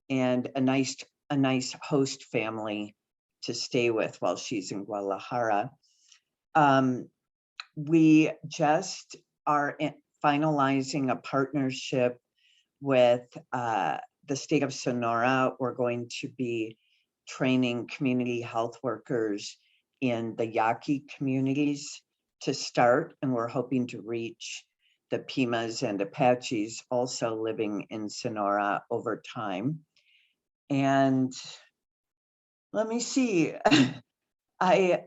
and a nice host family to stay with while she's in Guadalajara. We just are finalizing a partnership with the state of Sonora. We're going to be training community health workers in the Yaqui communities to start, and we're hoping to reach the Pimas and Apaches also living in Sonora over time. And let me see, I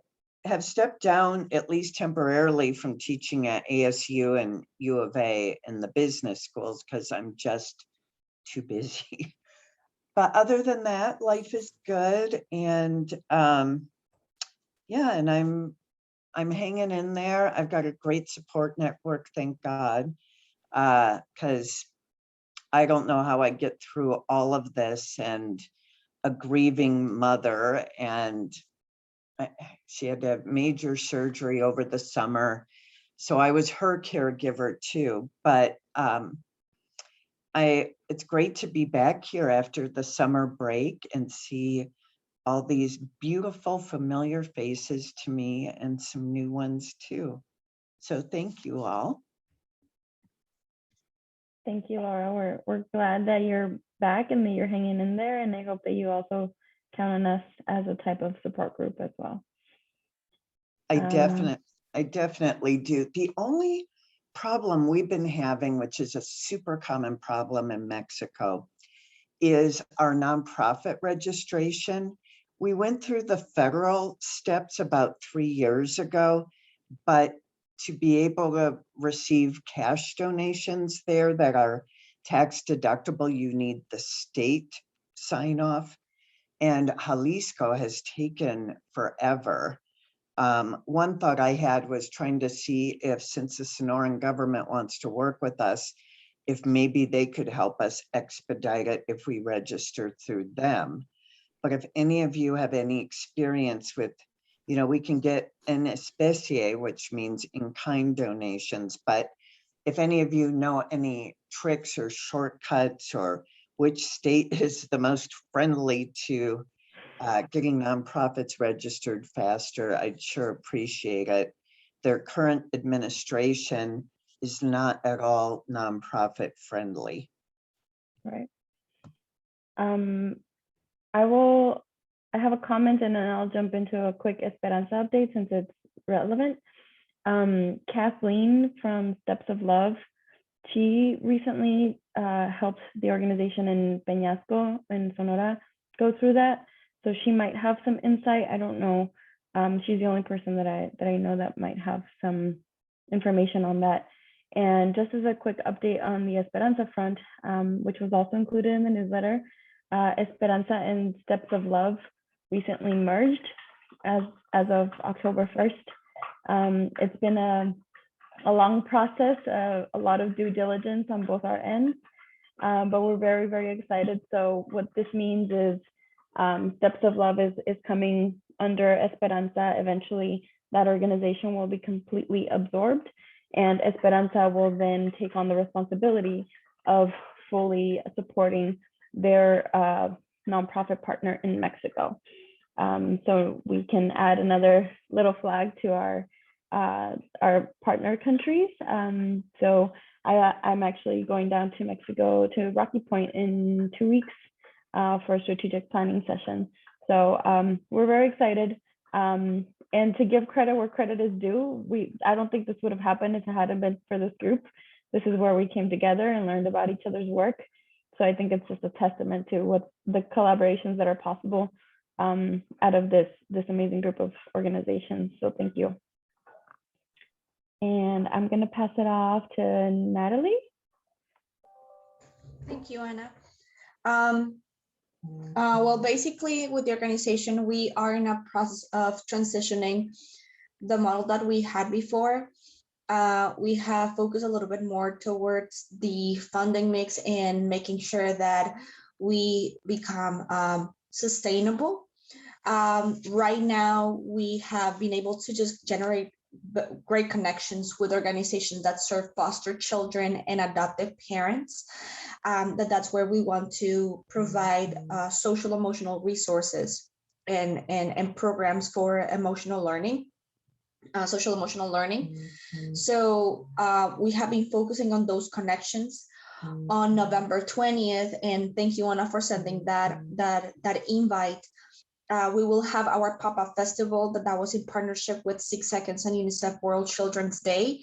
have stepped down, at least temporarily, from teaching at ASU and U of A in the business schools because I'm just too busy. But other than that, life is good. And yeah, and I'm hanging in there. I've got a great support network, thank God, because I don't know how I get through all of this, and a grieving mother, and she had to have major surgery over the summer. So I was her caregiver too, but it's great to be back here after the summer break and see all these beautiful, familiar faces to me and some new ones too. So thank you all. Thank you, Laura. We're glad that you're back and that you're hanging in there, and I hope that you also count on us as a type of support group as well. I definitely do. The only problem we've been having, which is a super common problem in Mexico, is our nonprofit registration. We went through the federal steps about 3 years ago, but to be able to receive cash donations there that are tax deductible, you need the state sign off. And Jalisco has taken forever. One thought I had was trying to see if, since the Sonoran government wants to work with us, if maybe they could help us expedite it if we register through them. But if any of you have any experience with, we can get an especie, which means in-kind donations, but if any of you know any tricks or shortcuts or which state is the most friendly to getting nonprofits registered faster, I'd sure appreciate it. Their current administration is not at all nonprofit friendly. Right. I have a comment and then I'll jump into a quick Esperanza update since it's relevant. Kathleen from Steps of Love, she recently helped the organization in Peñasco in Sonora go through that. So she might have some insight. I don't know. She's the only person that I know that might have some information on that. And just as a quick update on the Esperanza front, which was also included in the newsletter, Esperanza and Steps of Love recently merged as of October 1st. It's been a long process, a lot of due diligence on both our ends, but we're very, very excited. So what this means is Steps of Love is coming under Esperanza. Eventually, that organization will be completely absorbed, and Esperanza will then take on the responsibility of fully supporting their nonprofit partner in Mexico. So we can add another little flag to our partner countries. So I'm actually going down to Mexico, to Rocky Point in 2 weeks for a strategic planning session. So we're very excited. And to give credit where credit is due, I don't think this would have happened if it hadn't been for this group. This is where we came together and learned about each other's work. So I think it's just a testament to what the collaborations that are possible out of this amazing group of organizations. So thank you. And I'm going to pass it off to Natalie. Thank you, Anna. Well, basically with the organization, we are in a process of transitioning the model that we had before. We have focused a little bit more towards the funding mix and making sure that we become sustainable. Right now, we have been able to just generate great connections with organizations that serve foster children and adoptive parents. That's where we want to provide social emotional resources and programs for emotional learning, social emotional learning. So we have been focusing on those connections on November 20th, and thank you, Anna, for sending that invite. We will have our pop-up festival that was in partnership with 6 Seconds and UNICEF World Children's Day.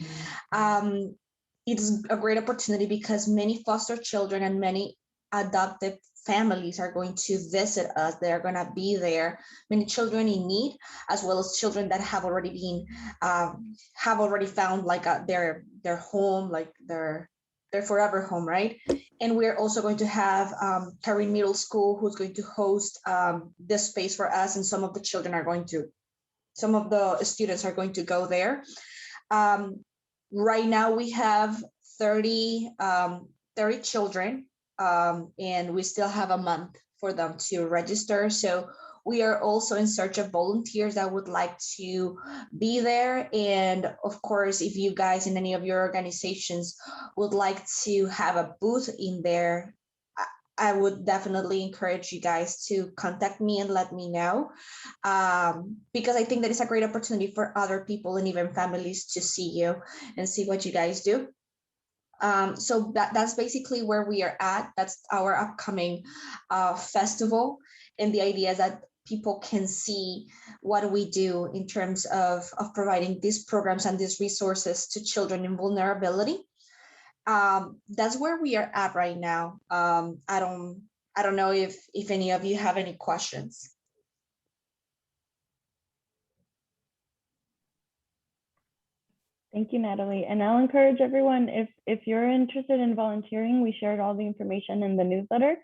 It's a great opportunity because many foster children and many adoptive families are going to visit us. They're going to be there. Many children in need, as well as children that have already been have already found like their home, like their forever home, right? And we're also going to have Karen Middle School, who's going to host this space for us, and some of the students are going to go there. Right now we have 30 children, and we still have a month for them to register. So we are also in search of volunteers that would like to be there. And of course, if you guys in any of your organizations would like to have a booth in there, I would definitely encourage you guys to contact me and let me know, because I think that it's a great opportunity for other people and even families to see you and see what you guys do. So that's basically where we are at. That's our upcoming festival. And the idea is that people can see what we do in terms of providing these programs and these resources to children in vulnerability. That's where we are at right now. I don't know if any of you have any questions. Thank you, Natalie. And I'll encourage everyone, if you're interested in volunteering, we shared all the information in the newsletter.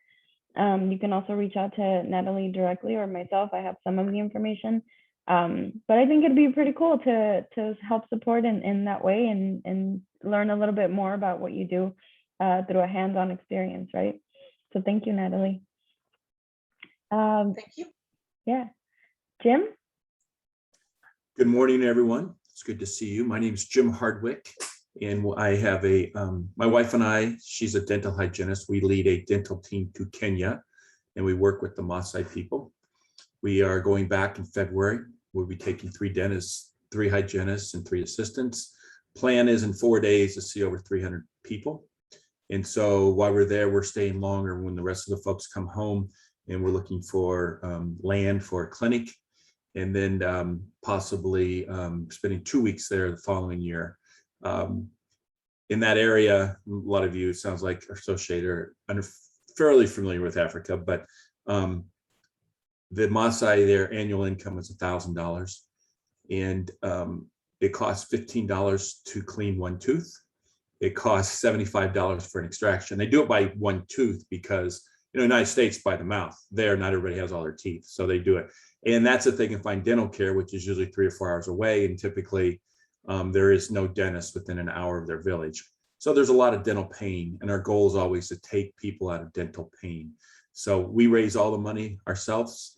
You can also reach out to Natalie directly or myself. I have some of the information. But I think it'd be pretty cool to help support in that way and learn a little bit more about what you do through a hands-on experience, right? So thank you, Natalie. Thank you. Yeah. Jim? Good morning, everyone. It's good to see you. My name is Jim Hardwick, And I have my wife and I, she's a dental hygienist. We lead a dental team to Kenya, and we work with the Maasai people. We are going back in February. We'll be taking 3 dentists, 3 hygienists, and 3 assistants. Plan is in 4 days to see over 300 people. And so while we're there, we're staying longer when the rest of the folks come home, and we're looking for land for a clinic, and then possibly spending 2 weeks there the following year. In that area, a lot of you, it sounds like, are associated or fairly familiar with Africa, but the Maasai, their annual income is $1,000, and it costs $15 to clean 1 tooth. It costs $75 for an extraction. They do it by 1 tooth because, in the United States, by the mouth. There, not everybody has all their teeth, so they do it. And that's if they can find dental care, which is usually 3 or 4 hours away, and typically there is no dentist within an hour of their village. So there's a lot of dental pain, and our goal is always to take people out of dental pain. So we raise all the money ourselves,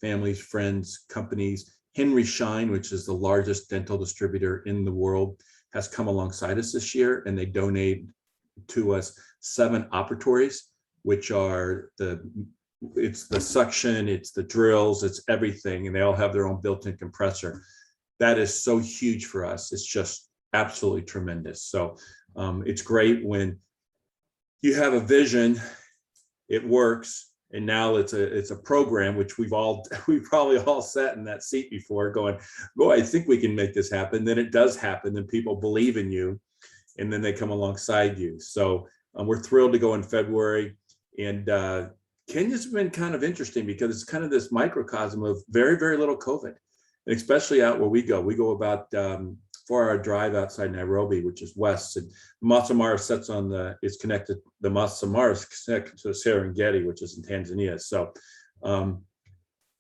families, friends, companies. Henry Schein, which is the largest dental distributor in the world, has come alongside us this year, and they donate to us 7 operatories, which are it's the suction, it's the drills, it's everything, and they all have their own built-in compressor. That is so huge for us. It's just absolutely tremendous. So it's great when you have a vision, it works, and now it's a program which we've probably all sat in that seat before going, boy, I think we can make this happen. Then it does happen, then people believe in you, and then they come alongside you. So we're thrilled to go in February, and Kenya's been kind of interesting because it's kind of this microcosm of very, very little COVID. And especially out where we go. We go about 4-hour drive outside Nairobi, which is west. And Masai Mara is connected, the Masai Mara is connected to Serengeti, which is in Tanzania. So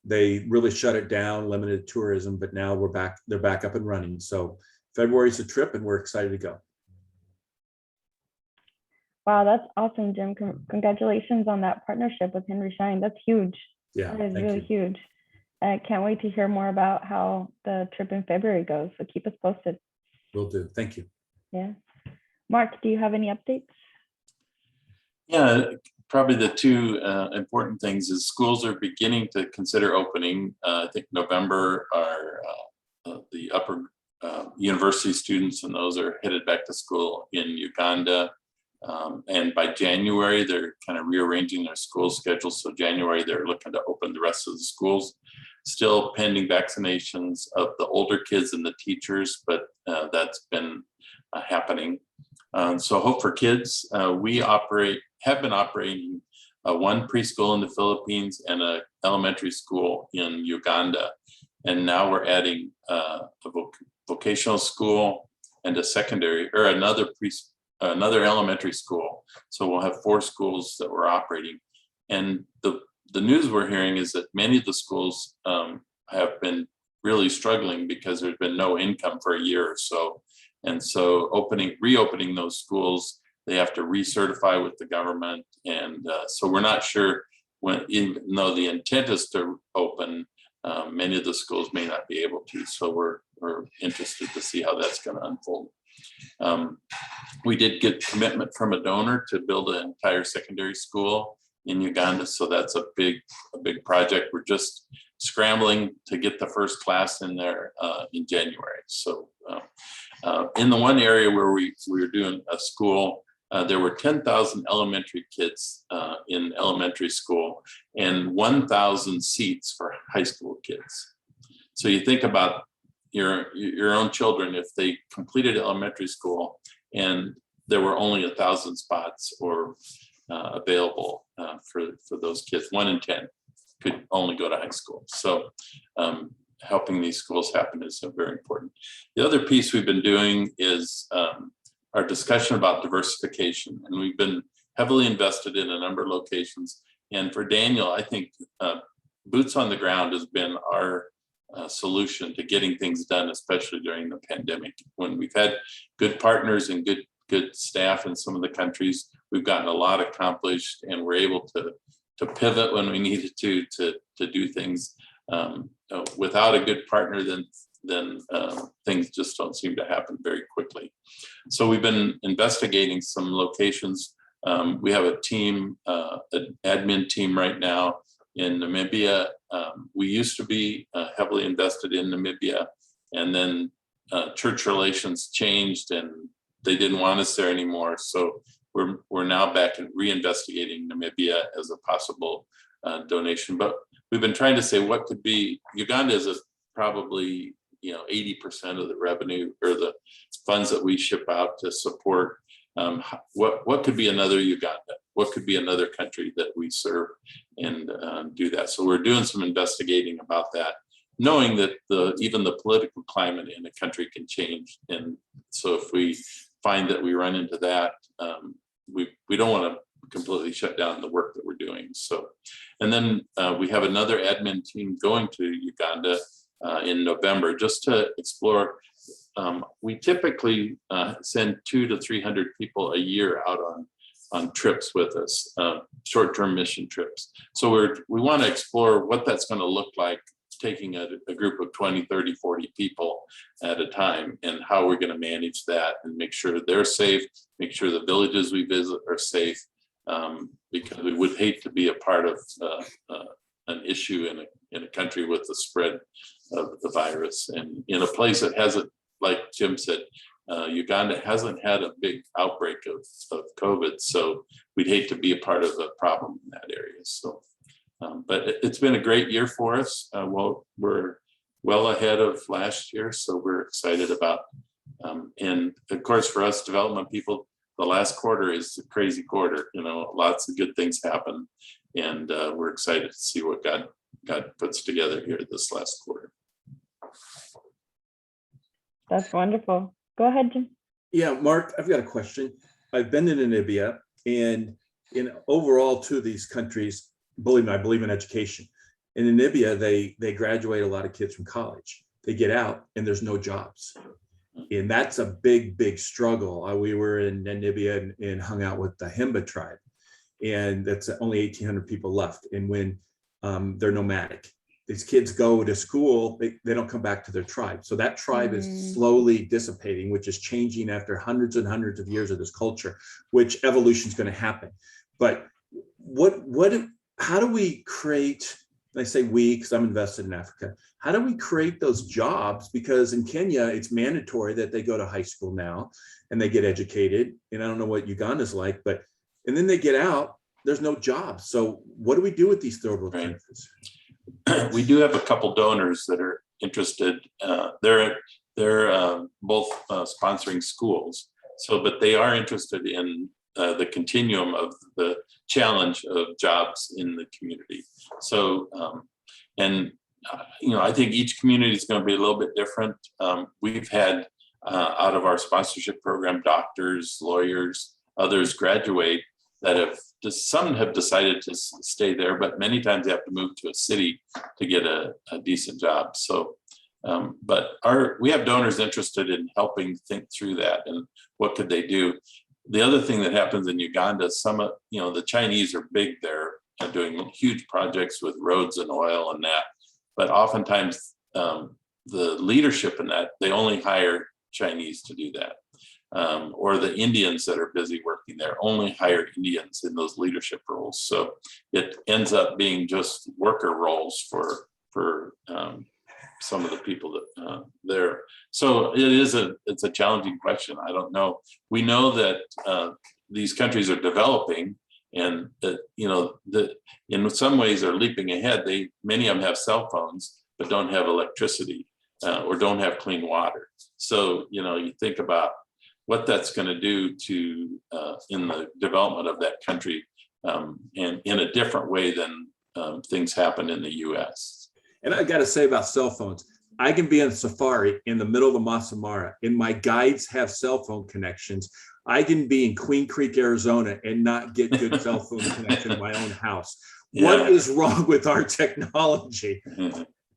they really shut it down, limited tourism, but now they're back up and running. So February's a trip, and we're excited to go. Wow, that's awesome, Jim. Congratulations on that partnership with Henry Schein. That's huge. Yeah, that is really huge. I can't wait to hear more about how the trip in February goes. So keep us posted. Will do. Thank you. Yeah. Mark, do you have any updates? Yeah, probably the 2 important things is schools are beginning to consider opening. I think November are the upper university students, and those are headed back to school in Uganda. And by January, they're kind of rearranging their school schedule. So January, they're looking to open the rest of the schools. Still pending vaccinations of the older kids and the teachers, but that's been happening. So Hope for Kids, we have been operating 1 preschool in the Philippines and an elementary school in Uganda. And now we're adding a vocational school and a secondary, or another elementary school. So we'll have 4 schools that we're operating. And the news we're hearing is that many of the schools have been really struggling because there's been no income for a year or so. And so reopening those schools, they have to recertify with the government. And so we're not sure even though the intent is to open, many of the schools may not be able to. So we're interested to see how that's going to unfold. We did get commitment from a donor to build an entire secondary school in Uganda. So that's a big project. We're just scrambling to get the first class in there in January. So in the one area where we were doing a school, there were 10,000 elementary kids in elementary school and 1,000 seats for high school kids. So you think about your own children, if they completed elementary school and there were only 1,000 spots or available for those kids, 1 in 10 could only go to high school. So helping these schools happen is very important. The other piece we've been doing is our discussion about diversification, and we've been heavily invested in a number of locations. And for Daniel, I think boots on the ground has been our solution to getting things done, especially during the pandemic. When we've had good partners and good staff in some of the countries, we've gotten a lot accomplished, and we're able to pivot when we needed to do things. Without a good partner, then then things just don't seem to happen very quickly. So we've been investigating some locations. We have a team, an admin team right now in Namibia. We used to be heavily invested in Namibia, and then church relations changed and they didn't want us there anymore. So we're now back and reinvestigating Namibia as a possible donation. But we've been trying to say what could be, Uganda is probably 80% of the revenue or the funds that we ship out to support. What could be another Uganda? What could be another country that we serve and do that? So we're doing some investigating about that, knowing that even the political climate in a country can change. And so if we find that we run into that, we don't want to completely shut down the work that we're doing. So, and then we have another admin team going to Uganda in November just to explore. We typically send 200 to 300 people a year out on trips with us, short-term mission trips. So we want to explore what that's going to look like, taking a group of 20, 30, 40 people at a time, and how we're going to manage that and make sure they're safe, make sure the villages we visit are safe, because we would hate to be a part of an issue in a country with the spread of the virus, and in a place that hasn't, like Jim said, Uganda hasn't had a big outbreak of COVID, so we'd hate to be a part of the problem in that area. So, but it's been a great year for us. Well, we're well ahead of last year, so we're excited about. And of course, for us development people, the last quarter is a crazy quarter. Lots of good things happen, and we're excited to see what God puts together here this last quarter. That's wonderful. Go ahead, Jim. Yeah, Mark, I've got a question. I've been to Namibia, and in overall two of these countries, believe me, I believe in education. In Namibia, they graduate a lot of kids from college. They get out and there's no jobs. And that's a big, big struggle. We were in Namibia and hung out with the Himba tribe, and that's only 1,800 people left. And when they're nomadic, these kids go to school, they don't come back to their tribe. So that tribe is slowly dissipating, which is changing after hundreds and hundreds of years of this culture, which evolution is going to happen. But how do we create, I say we, because I'm invested in Africa, how do we create those jobs? Because in Kenya, it's mandatory that they go to high school now and they get educated. And I don't know what Uganda's like, and then they get out, there's no jobs. So what do we do with these third world countries? We do have a couple donors that are interested. They're both sponsoring schools. So, but they are interested in the continuum of the challenge of jobs in the community. So, I think each community is going to be a little bit different. We've had out of our sponsorship program, doctors, lawyers, others graduate that some have decided to stay there, but many times they have to move to a city to get a decent job. So, but we have donors interested in helping think through that and what could they do. The other thing that happens in Uganda, the Chinese are big there, doing huge projects with roads and oil and that, but oftentimes the leadership in that, they only hire Chinese to do that. Or the Indians that are busy working there only hire Indians in those leadership roles. So it ends up being just worker roles for some of the people that there. So it's a challenging question. I don't know. We know that these countries are developing, and in some ways are leaping ahead. Many of them have cell phones, but don't have electricity or don't have clean water. So you think about what that's going to do to in the development of that country, and in a different way than things happen in the U.S. And I got to say about cell phones, I can be on safari in the middle of the Masai Mara, and my guides have cell phone connections. I can be in Queen Creek, Arizona, and not get good cell phone connection in my own house. Yeah. What is wrong with our technology?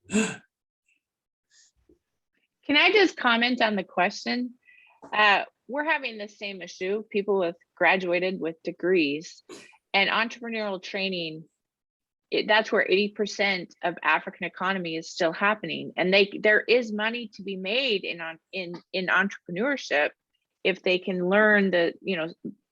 Can I just comment on the question? We're having the same issue. People with graduated with degrees, and entrepreneurial training that's where 80% of African economy is still happening. And there is money to be made in entrepreneurship if they can learn the,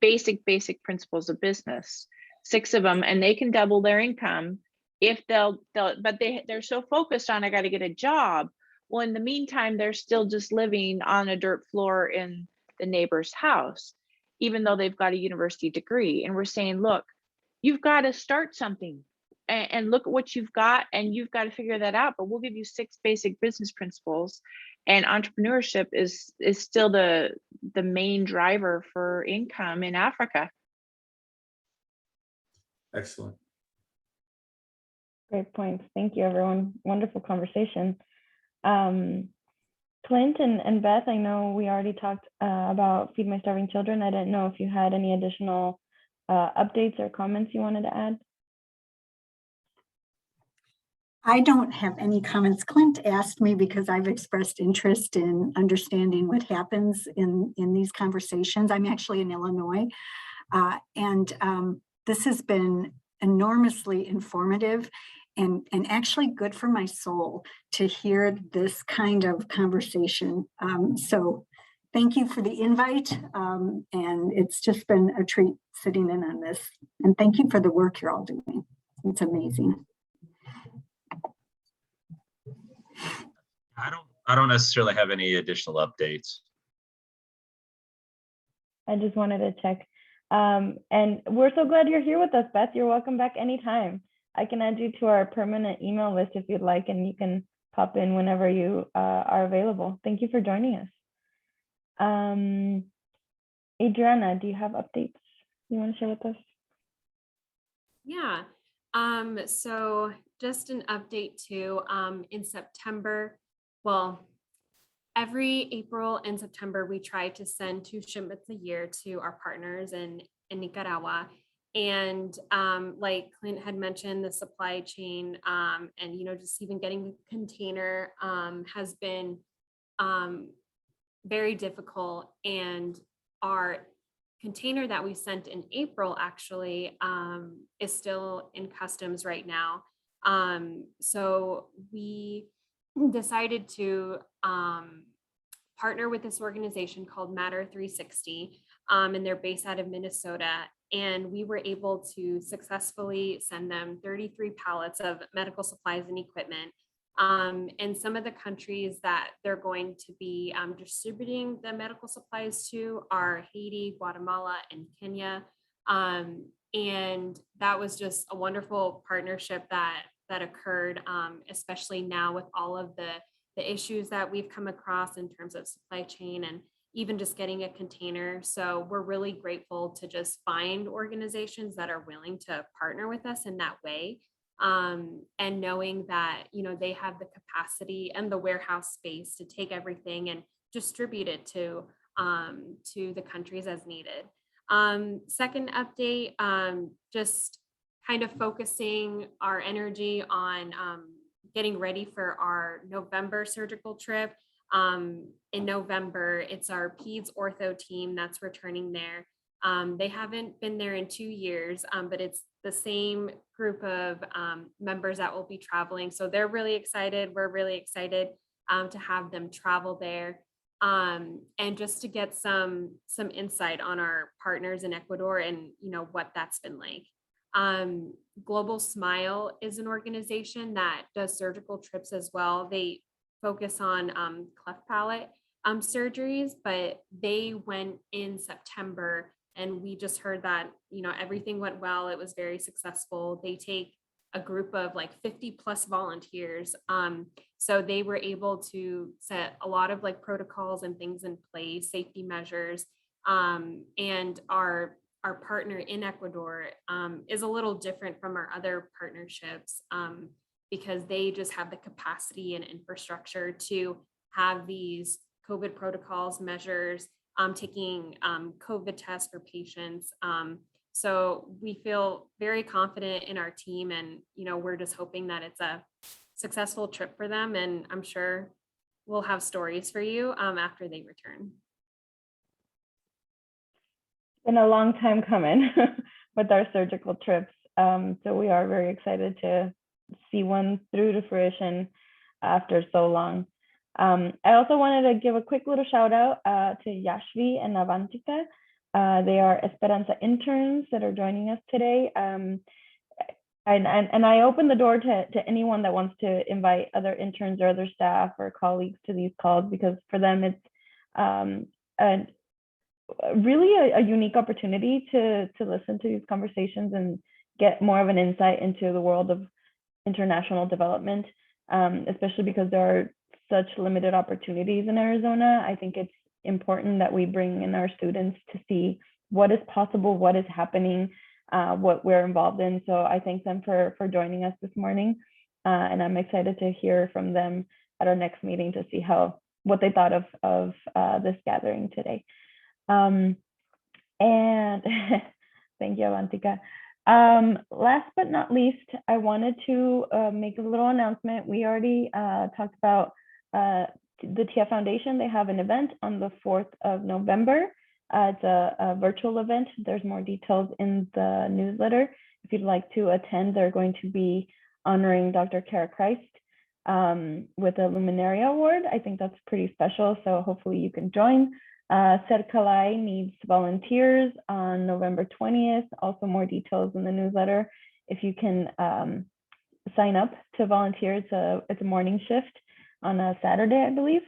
basic principles of business, 6 of them, and they can double their income if but they're so focused on, I got to get a job. Well, in the meantime, they're still just living on a dirt floor in the neighbor's house, even though they've got a university degree. And we're saying, look, you've got to start something and look at what you've got, and you've got to figure that out. But we'll give you 6 basic business principles, and entrepreneurship is still the main driver for income in Africa. Excellent. Great points. Thank you, everyone. Wonderful conversation. Clint and Beth, I know we already talked about Feed My Starving Children. I didn't know if you had any additional updates or comments you wanted to add. I don't have any comments. Clint asked me because I've expressed interest in understanding what happens in these conversations. I'm actually in Illinois, and this has been enormously informative and actually good for my soul to hear this kind of conversation. So thank you for the invite, and it's just been a treat sitting in on this. And thank you for the work you're all doing. It's amazing. I don't necessarily have any additional updates. I just wanted to check. And we're so glad you're here with us, Beth. You're welcome back anytime. I can add you to our permanent email list if you'd like, and you can pop in whenever you are available. Thank you for joining us. Adriana, do you have updates you want to share with us? Yeah. So just an update too, in September, well, every April and September, we try to send 2 shipments a year to our partners in Nicaragua. And like Clint had mentioned, the supply chain and, just even getting a container has been very difficult. And our container that we sent in April actually is still in customs right now. So we decided to partner with this organization called Matter 360, and they're based out of Minnesota. And we were able to successfully send them 33 pallets of medical supplies and equipment. And some of the countries that they're going to be distributing the medical supplies to are Haiti, Guatemala, and Kenya. And that was just a wonderful partnership that occurred, especially now with all of the issues that we've come across in terms of supply chain and even just getting a container. So we're really grateful to just find organizations that are willing to partner with us in that way. And knowing that, they have the capacity and the warehouse space to take everything and distribute it to the countries as needed. Second update, just kind of focusing our energy on getting ready for our November surgical trip. In November, it's our Peds Ortho team that's returning there. They haven't been there in 2 years, but it's the same group of members that will be traveling. So they're really excited. We're really excited to have them travel there. And just to get some insight on our partners in Ecuador and what that's been like. Global Smile is an organization that does surgical trips as well. They focus on cleft palate surgeries, but they went in September, and we just heard that everything went well. It was very successful. They take a group of like 50 plus volunteers. So they were able to set a lot of like protocols and things in place, safety measures. And our partner in Ecuador is a little different from our other partnerships because they just have the capacity and infrastructure to have these COVID protocols, measures, taking COVID tests for patients. So we feel very confident in our team, and we're just hoping that it's a successful trip for them. And I'm sure we'll have stories for you after they return. Been a long time coming with our surgical trips. So we are very excited to see one through to fruition after so long. I also wanted to give a quick little shout out to Yashvi and Avantika. They are Esperanza interns that are joining us today. And I open the door to anyone that wants to invite other interns or other staff or colleagues to these calls, because for them it's really a unique opportunity to listen to these conversations and get more of an insight into the world of international development, especially because there are such limited opportunities in Arizona. I think it's important that we bring in our students to see what is possible, what is happening, what we're involved in. So I thank them for joining us this morning. And I'm excited to hear from them at our next meeting to see what they thought of this gathering today. And thank you, Avantika. Last but not least, I wanted to make a little announcement. We already talked about the TIA Foundation. They have an event on the 4th of November. It's a virtual event. There's more details in the newsletter. If you'd like to attend, they're going to be honoring Dr. Kara Christ with a Luminaria Award. I think that's pretty special, so hopefully you can join. Serkalai needs volunteers on November 20th. Also more details in the newsletter. If you can sign up to volunteer, it's a morning shift on a Saturday, I believe.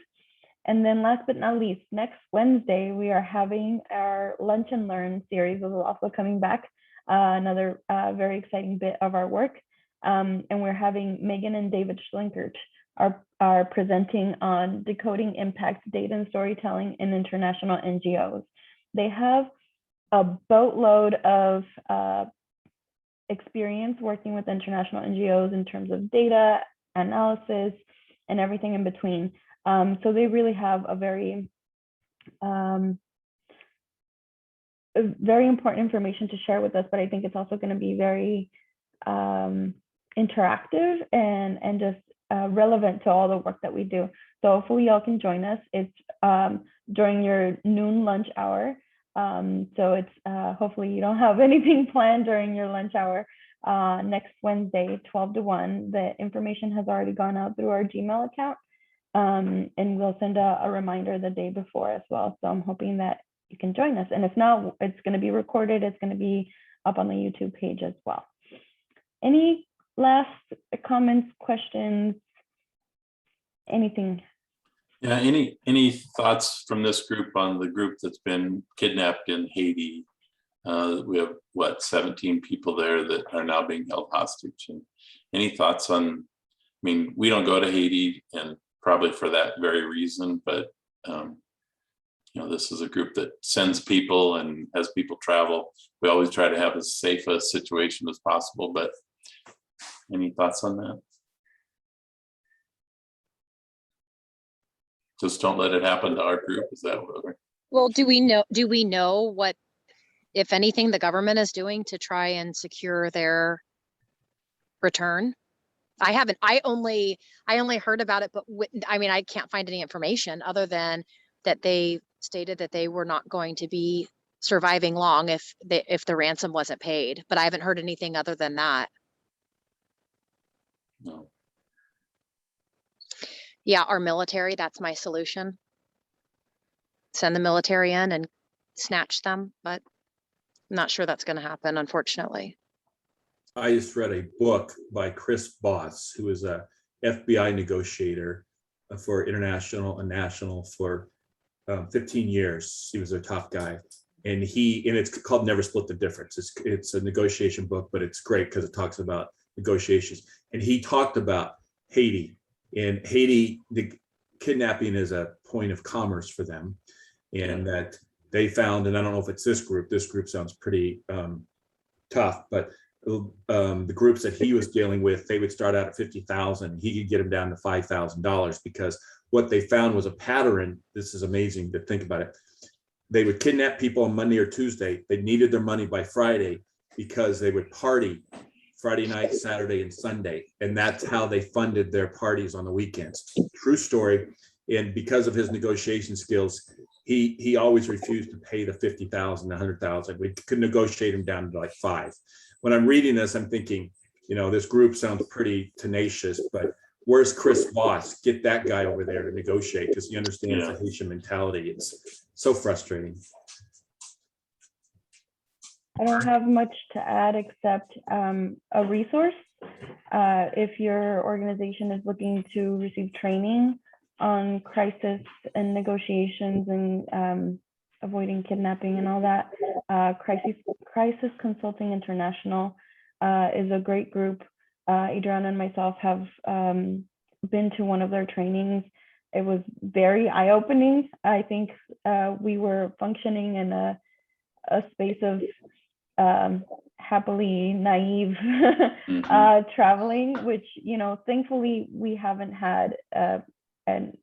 And then last but not least, next Wednesday, we are having our Lunch and Learn series. This is also coming back, another very exciting bit of our work. And we're having Megan and David Schlinkert are presenting on decoding impact data and storytelling in international NGOs. They have a boatload of experience working with international NGOs in terms of data analysis and everything in between. So they really have a very important information to share with us, but I think it's also going to be very interactive and just relevant to all the work that we do. So hopefully y'all can join us. It's during your noon lunch hour. So it's hopefully you don't have anything planned during your lunch hour. Next Wednesday, 12 to 1. The information has already gone out through our Gmail account. And we'll send a reminder the day before as well. So I'm hoping that you can join us. And if not, it's going to be recorded. It's going to be up on the YouTube page as well. Any last comments, questions, anything? Yeah, any thoughts from this group on the group that's been kidnapped in Haiti? We have, 17 people there that are now being held hostage. And any thoughts on, I mean, we don't go to Haiti, and probably for that very reason, but this is a group that sends people and has people travel. We always try to have as safe a situation as possible, but any thoughts on that? Just don't let it happen to our group. Is that what we're... Well, do we know what, if anything, the government is doing to try and secure their return? I only heard about it, but I can't find any information other than that they stated that they were not going to be surviving long if the ransom wasn't paid, but I haven't heard anything other than that. No. Yeah, our military, that's my solution. Send the military in and snatch them, but I'm not sure that's going to happen, unfortunately. I just read a book by Chris Voss, who is a FBI negotiator for international and national for 15 years. He was a top guy. And it's called Never Split the Difference. It's a negotiation book, but it's great because it talks about negotiations. And he talked about Haiti. In Haiti, the kidnapping is a point of commerce for them. And that they found, and I don't know if it's this group sounds pretty tough, but the groups that he was dealing with, they would start out at 50,000. He could get them down to $5,000 because what they found was a pattern. This is amazing to think about it. They would kidnap people on Monday or Tuesday. They needed their money by Friday because they would party Friday night, Saturday, and Sunday. And that's how they funded their parties on the weekends. True story. And because of his negotiation skills, he always refused to pay the 50,000, 100,000. We could negotiate him down to like 5. When I'm reading this, I'm thinking, this group sounds pretty tenacious, but where's Chris Voss? Get that guy over there to negotiate, because he understands the Haitian mentality. It's so frustrating. I don't have much to add except a resource. If your organization is looking to receive training on crisis and negotiations and avoiding kidnapping and all that, Crisis Consulting International is a great group. Adriana and myself have been to one of their trainings. It was very eye-opening. I think we were functioning in a space of happily naive traveling, which, thankfully we haven't had a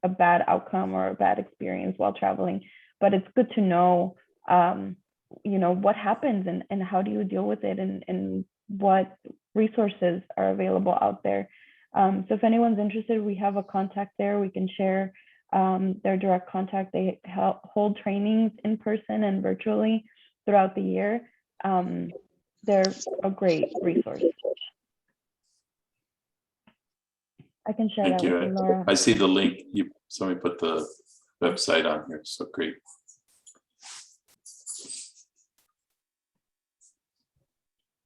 bad outcome or a bad experience while traveling, but it's good to know, what happens and how do you deal with it and what resources are available out there. So if anyone's interested, we have a contact there. We can share their direct contact. They hold trainings in person and virtually throughout the year. They're a great resource. I can share that with you, Laura. I see the link. Somebody put the website on here. So great.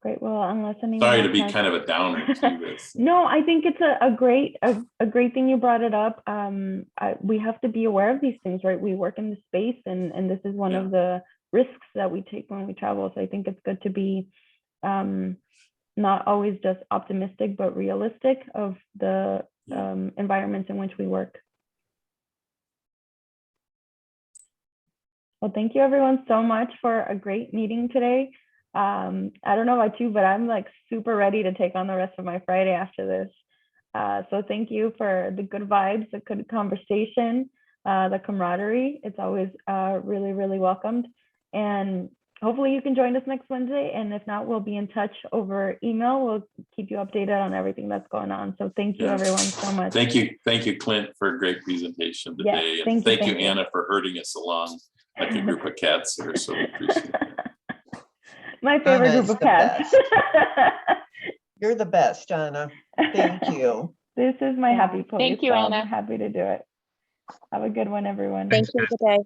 Great. Well, unless anyone Sorry to else be has- kind of a downer to this. No, I think it's a great thing you brought it up. We have to be aware of these things, right? We work in the space, and this is one of the risks that we take when we travel. So I think it's good to be not always just optimistic, but realistic of the environments in which we work. Well, thank you everyone so much for a great meeting today. I don't know about you, but I'm like super ready to take on the rest of my Friday after this. So thank you for the good vibes, the good conversation, the camaraderie. It's always really, really welcomed. And hopefully you can join us next Wednesday. And if not, we'll be in touch over email. We'll keep you updated on everything that's going on. So thank you everyone so much. Thank you, Clint, for a great presentation today. Yes, thank you, Anna, for herding us along like a group of cats here. So we appreciate it. My favorite Anna group is of the cats. You're the best, Anna. Thank you. This is my happy place. Thank you, so Anna. I'm happy to do it. Have a good one, everyone. Thank you. Good day.